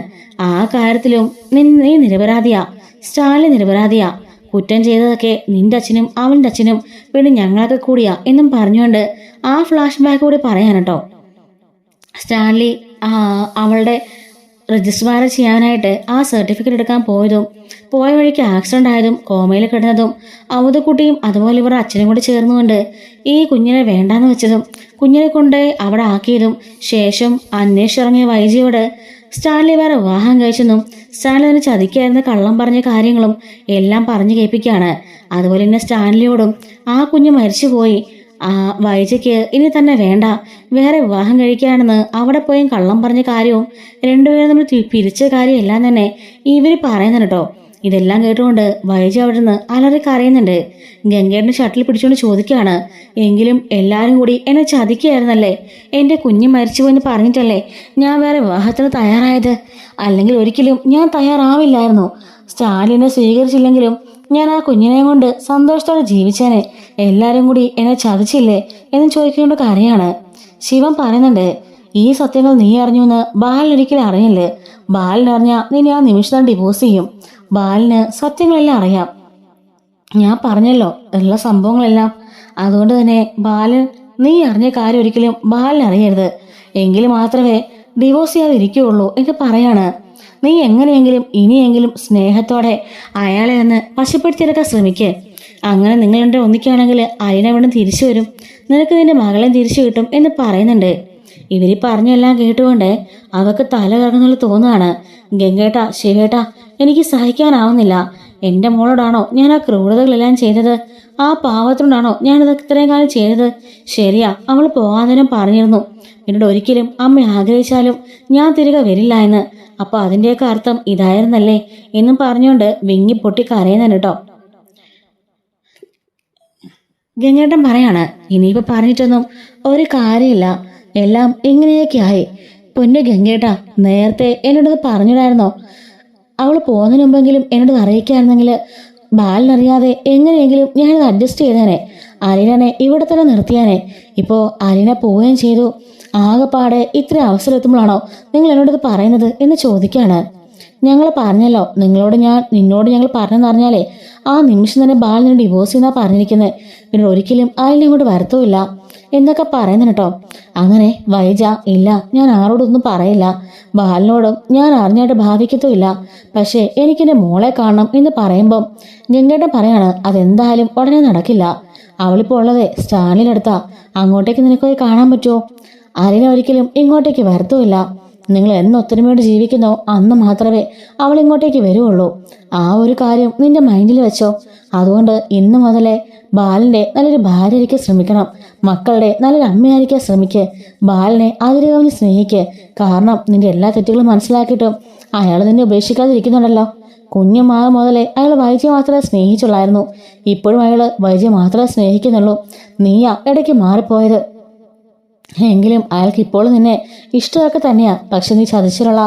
ആ കാര്യത്തിലും നീ നിരപരാധിയാ. സ്റ്റാൻലി നിരപരാധിയാ. കുറ്റം ചെയ്തതൊക്കെ നിന്റെ അച്ഛനും അവൻ്റെ അച്ഛനും പിന്നെ ഞങ്ങളൊക്കെ കൂടിയാ എന്നും പറഞ്ഞുകൊണ്ട് ആ ഫ്ലാഷ് ബാക്ക് കൂടി പറയാനട്ടോ. സ്റ്റാൻലി അവളുടെ രജിസ്റ്റർ മാരേജ് ചെയ്യാനായിട്ട് ആ സർട്ടിഫിക്കറ്റ് എടുക്കാൻ പോയ വഴിക്ക് ആക്സിഡന്റ് ആയതും കോമയിൽ കിടന്നതും അവധക്കുട്ടിയും അതുപോലെ ഇവരുടെ അച്ഛനും കൂടി ചേർന്നുകൊണ്ട് ഈ കുഞ്ഞിനെ വേണ്ടാന്ന് വെച്ചതും കുഞ്ഞിനെ കൊണ്ട് അവിടെ ആക്കിയതും ശേഷം അന്വേഷിച്ചിറങ്ങിയ വൈജിയോട് സ്റ്റാൻലി വേറെ വിവാഹം കഴിച്ചെന്നും സ്റ്റാൻലി തന്നെ ചതിക്കായിരുന്ന കള്ളം പറഞ്ഞ കാര്യങ്ങളും എല്ലാം പറഞ്ഞു കേൾപ്പിക്കുകയാണ്. അതുപോലെ തന്നെ സ്റ്റാൻലിയോടും ആ കുഞ്ഞ് മരിച്ചുപോയി, വൈജയ്ക്ക് ഇനി തന്നെ വേണ്ട, വേറെ വിവാഹം കഴിക്കുകയാണെന്ന് അവിടെ പോയി കള്ളം പറഞ്ഞ കാര്യവും രണ്ടുപേരും നമ്മൾ പിരിച്ച കാര്യം എല്ലാം തന്നെ ഇവര് പറയുന്നുണ്ട് കേട്ടോ. ഇതെല്ലാം കേട്ടുകൊണ്ട് വൈജ അവിടെ നിന്ന് അലറി കരയുന്നുണ്ട്. ഗംഗേട്ടന് ഷട്ടിൽ പിടിച്ചുകൊണ്ട് ചോദിക്കുകയാണ്, എങ്കിലും എല്ലാവരും കൂടി എന്നെ ചതിക്കുകയായിരുന്നല്ലേ? എൻ്റെ കുഞ്ഞ് മരിച്ചുപോയെന്ന് പറഞ്ഞിട്ടല്ലേ ഞാൻ വേറെ വിവാഹത്തിന് തയ്യാറായത്? അല്ലെങ്കിൽ ഒരിക്കലും ഞാൻ തയ്യാറാവില്ലായിരുന്നു. സ്റ്റാലിനെ സ്വീകരിച്ചില്ലെങ്കിലും ഞാൻ ആ കുഞ്ഞിനെ കൊണ്ട് സന്തോഷത്തോടെ ജീവിച്ചേനെ. എല്ലാവരും കൂടി എന്നെ ചതിച്ചില്ലേ എന്ന് ചോദിക്കൊണ്ട് കരയാണ്. ശിവൻ പറയുന്നുണ്ട്, ഈ സത്യങ്ങൾ നീ അറിഞ്ഞു എന്ന് ബാലനൊരിക്കലും അറിയില്ലേ. ബാലനറിഞ്ഞാൽ നിന്നെ ആ നിമിഷം ഡിവോഴ്സ് ചെയ്യും. ബാലന് സത്യങ്ങളെല്ലാം അറിയാം. ഞാൻ പറഞ്ഞല്ലോ ഉള്ള സംഭവങ്ങളെല്ലാം. അതുകൊണ്ട് തന്നെ ബാലൻ നീ അറിഞ്ഞ കാര്യം ഒരിക്കലും ബാലൻ അറിയരുത്. എങ്കിൽ മാത്രമേ ഡിവോഴ്സ് ചെയ്യാതെ ഇരിക്കുകയുള്ളൂ എന്ന് പറയാണ്. നീ എങ്ങനെയെങ്കിലും ഇനിയെങ്കിലും സ്നേഹത്തോടെ അയാളെ ഒന്ന് വശപ്പെടുത്തിയെടുക്കാൻ ശ്രമിക്കുക. അങ്ങനെ നിങ്ങൾ എൻ്റെ ഒന്നിക്കുകയാണെങ്കിൽ അലിനെ അവിടെ തിരിച്ചു വരും. നിനക്ക് നിന്റെ മകളെ തിരിച്ചു കിട്ടും എന്ന് പറയുന്നുണ്ട്. ഇവര് പറഞ്ഞെല്ലാം കേട്ടുകൊണ്ട് അവക്ക് തല കറങ്ങുന്നുള്ള തോന്നുകയാണ്. ഗംഗേട്ടാ, ശിവേട്ടാ, എനിക്ക് സഹിക്കാനാവുന്നില്ല. എൻ്റെ മോളോടാണോ ഞാൻ ആ ക്രൂരതകളെല്ലാം ചെയ്തത്? ആ പാവത്തിനോടാണോ ഞാനിത് ഇത്രയും കാലം ചെയ്തത്? ശരിയാ, അവൾ പോകാനും പറഞ്ഞിരുന്നു എന്നോട് ഒരിക്കലും അമ്മ ആഗ്രഹിച്ചാലും ഞാൻ തിരികെ വരില്ല എന്ന്. അപ്പൊ അതിൻ്റെയൊക്കെ അർത്ഥം ഇതായിരുന്നല്ലേ എന്നും പറഞ്ഞുകൊണ്ട് വിങ്ങി പൊട്ടി കരയുന്നുണ്ട് കേട്ടോ. ഗംഗേട്ടൻ പറയാണ്, ഇനിയിപ്പോ പറഞ്ഞിട്ടൊന്നും ഒരു കാര്യമില്ല, എല്ലാം ഇങ്ങനെയൊക്കെ ആയി. പൊന്നു ഗംഗേട്ടാ, നേരത്തെ എന്നോടത് പറഞ്ഞിടായിരുന്നോ? അവൾ പോകുന്നതിന് മുമ്പെങ്കിലും എന്നോട് അറിയിക്കായിരുന്നെങ്കിൽ ബാലിനറിയാതെ എങ്ങനെയെങ്കിലും ഞാനത് അഡ്ജസ്റ്റ് ചെയ്തേനെ. അലീനെ ഇവിടെ തന്നെ നിർത്തിയാനെ. ഇപ്പോൾ അലീന പോവുകയും ചെയ്തു. ആകെപ്പാടെ ഇത്ര അവസരം എത്തുമ്പോഴാണോ നിങ്ങൾ എന്നോടത് പറയുന്നത് എന്ന് ചോദിക്കുകയാണ്. ഞങ്ങൾ പറഞ്ഞല്ലോ, നിന്നോട് ഞങ്ങൾ പറഞ്ഞെന്ന് അറിഞ്ഞാലേ ആ നിമിഷം തന്നെ ബാലിനെ ഡിവോഴ്സ് ചെയ്യുന്ന പറഞ്ഞിരിക്കുന്നത്. പിന്നെ ഒരിക്കലും അലിനെ ഇങ്ങോട്ട് വരത്തുമില്ല എന്നൊക്കെ പറയുന്നു കേട്ടോ. അങ്ങനെ വൈജ, ഇല്ല, ഞാൻ ആരോടൊന്നും പറയില്ല, ബാലിനോടും ഞാൻ അറിഞ്ഞായിട്ട് ഭാവിക്കത്തുമില്ല. പക്ഷേ എനിക്കെൻ്റെ മോളെ കാണണം എന്ന് പറയുമ്പം ഗംഗേട്ടൻ പറയാണ്, അതെന്തായാലും ഉടനെ നടക്കില്ല. അവളിപ്പോൾ ഉള്ളത് സ്റ്റാലിനടുത്താ. അങ്ങോട്ടേക്ക് നിനക്കൊക്കെ കാണാൻ പറ്റുമോ? അലിനെ ഒരിക്കലും ഇങ്ങോട്ടേക്ക് വരത്തുമില്ല. നിങ്ങൾ എന്ന് ഒത്തൊരുമയോട് ജീവിക്കുന്നോ അന്ന് മാത്രമേ അവൾ ഇങ്ങോട്ടേക്ക് വരുവുള്ളൂ. ആ ഒരു കാര്യം നിന്റെ മൈൻഡിൽ വെച്ചോ. അതുകൊണ്ട് ഇന്ന് മുതലേ ബാലന്റെ നല്ലൊരു ഭാര്യയായിരിക്കാൻ ശ്രമിക്കണം. മക്കളുടെ നല്ലൊരു അമ്മയായിരിക്കാൻ ശ്രമിക്കുക. ബാലനെ അതിര് കവിഞ്ഞ് സ്നേഹിക്കുക. കാരണം നിന്റെ എല്ലാ തെറ്റുകളും മനസ്സിലാക്കിയിട്ടും അയാൾ നിന്നെ ഉപേക്ഷിക്കാതിരിക്കുന്നുണ്ടല്ലോ. കുഞ്ഞുമാവ് മുതലേ അയാൾ വൈദ്യ മാത്രമേ സ്നേഹിച്ചുള്ളായിരുന്നു. ഇപ്പോഴും അയാൾ വൈദ്യ മാത്രമേ സ്നേഹിക്കുന്നുള്ളൂ. നീയാ ഇടയ്ക്ക് മാറിപ്പോയത്. എങ്കിലും അയാൾക്ക് ഇപ്പോൾ നിന്നെ ഇഷ്ടമൊക്കെ തന്നെയാ. പക്ഷെ നീ ചതിച്ചിട്ടുള്ള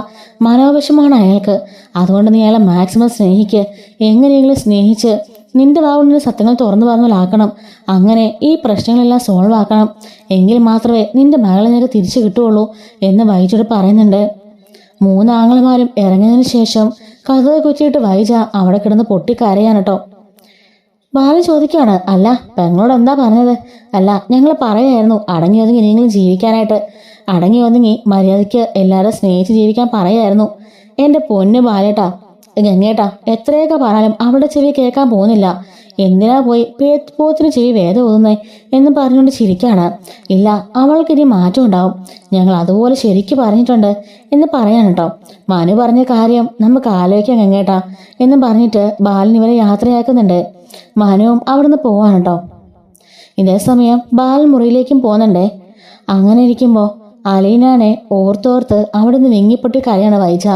മനോവിഷമാണ് അയാൾക്ക്. അതുകൊണ്ട് നീ അയാളെ മാക്സിമം സ്നേഹിക്കുക. എങ്ങനെയെങ്കിലും സ്നേഹിച്ച് നിന്റെ വാവുണ്ടിന് സത്യങ്ങൾ തുറന്നു പറഞ്ഞാലാക്കണം. അങ്ങനെ ഈ പ്രശ്നങ്ങളെല്ലാം സോൾവ് ആക്കണം. എങ്കിൽ മാത്രമേ നിന്റെ മകളെ നിനക്ക് തിരിച്ചു കിട്ടുകയുള്ളൂ എന്ന് വൈജയോട് പറയുന്നുണ്ട്. 3 ആങ്ങളമാരും ഇറങ്ങിയതിനു ശേഷം കഥ കുറ്റിയിട്ട് വൈജ അവിടെ കിടന്ന് പൊട്ടിക്കരയാണ് കേട്ടോ. ബാലൻ ചോദിക്കുകയാണ്, അല്ല പെങ്ങളോട് എന്താ പറഞ്ഞത്? അല്ല, ഞങ്ങൾ പറയായിരുന്നു അടങ്ങി ഒതുങ്ങി ഇനിയെങ്കിലും ജീവിക്കാനായിട്ട്. അടങ്ങി ഒതുങ്ങി മര്യാദയ്ക്ക് എല്ലാവരും സ്നേഹിച്ച് ജീവിക്കാൻ പറയായിരുന്നു. എൻ്റെ പൊന്ന് ബാലേട്ടാ, ഗംഗേട്ടാ, എത്രയൊക്കെ പറഞ്ഞാലും അവളുടെ ചെവി കേൾക്കാൻ പോകുന്നില്ല. എന്തിനാ പോയി പോത്തിന് ചെവി വേദം ഓതുന്നേ എന്ന് പറഞ്ഞുകൊണ്ട് ചിരിക്കാണ്. ഇല്ല, അവൾക്കിനി മാറ്റം ഉണ്ടാവും. ഞങ്ങൾ അതുപോലെ ശരിക്ക് പറഞ്ഞിട്ടുണ്ട് എന്ന് പറയാൻ കേട്ടോ. മനു പറഞ്ഞ കാര്യം നമുക്ക് ആലോചിക്കാം ഗംഗേട്ടാ എന്നും പറഞ്ഞിട്ട് ബാലൻ ഇവരെ യാത്രയാക്കുന്നുണ്ട്. മനുവും അവിടുന്ന് പോവാണ് കേട്ടോ. ഇതേ സമയം ബാലൻ മുറിയിലേക്കും പോകുന്നുണ്ടേ. അങ്ങനെ ഇരിക്കുമ്പോൾ അലീനാനെ ഓർത്തോർത്ത് അവിടുന്ന് വെങ്ങിപ്പൊട്ടി കരയാണ് വൈജ.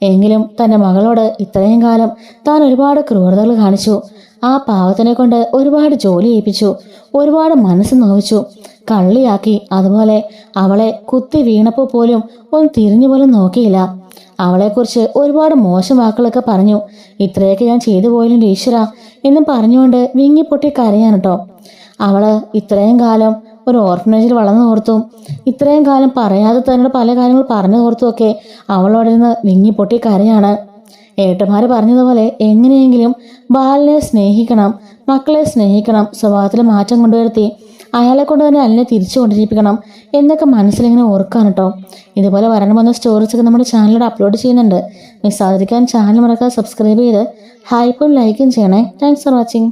എങ്കിലും തൻ്റെ മകളോട് ഇത്രയും കാലം താൻ ഒരുപാട് ക്രൂരതകൾ കാണിച്ചു. ആ പാവത്തിനെ കൊണ്ട് ഒരുപാട് ജോലി ഏൽപ്പിച്ചു, ഒരുപാട് മനസ്സ് നോവിച്ചു, കള്ളിയാക്കി. അതുപോലെ അവളെ കുത്തി വീണപ്പോൾ പോലും ഒന്ന് തിരിഞ്ഞു പോലും നോക്കിയില്ല. അവളെക്കുറിച്ച് ഒരുപാട് മോശം വാക്കുകളൊക്കെ പറഞ്ഞു. ഇത്രയൊക്കെ ഞാൻ ചെയ്തു പോയാലും ഈശ്വര എന്നും പറഞ്ഞുകൊണ്ട് വിങ്ങിപ്പൊട്ടി കരയാൻ കേട്ടോ. അവള് ഇത്രയും കാലം ഒരു ഓർഫനേജിൽ വളർന്നു ഓർത്തും ഇത്രയും കാലം പറയാതെ തന്നെ പല കാര്യങ്ങൾ പറഞ്ഞു ഓർത്തുമൊക്കെ അവളോട് നിന്ന് വിങ്ങിപ്പൊട്ടി കരയാണ്. ഏട്ടന്മാർ പറഞ്ഞതുപോലെ എങ്ങനെയെങ്കിലും ബാലനെ സ്നേഹിക്കണം, മക്കളെ സ്നേഹിക്കണം, സ്വഭാവത്തിൽ മാറ്റം കൊണ്ടുവരുത്തി അയാളെ കൊണ്ട് തന്നെ അലിനെ തിരിച്ചു കൊണ്ടിരിപ്പിക്കണം എന്നൊക്കെ മനസ്സിലിങ്ങനെ ഓർക്കാൻ കേട്ടോ. ഇതുപോലെ വരണമെന്ന സ്റ്റോറീസൊക്കെ നമ്മുടെ ചാനലിലൂടെ അപ്ലോഡ് ചെയ്യുന്നുണ്ട്. മിസ്സാതിരിക്കാൻ ചാനൽ മറക്കാതെ സബ്സ്ക്രൈബ് ചെയ്ത് ഹൈപ്പും ലൈക്കും ചെയ്യണേ. Thanks for watching.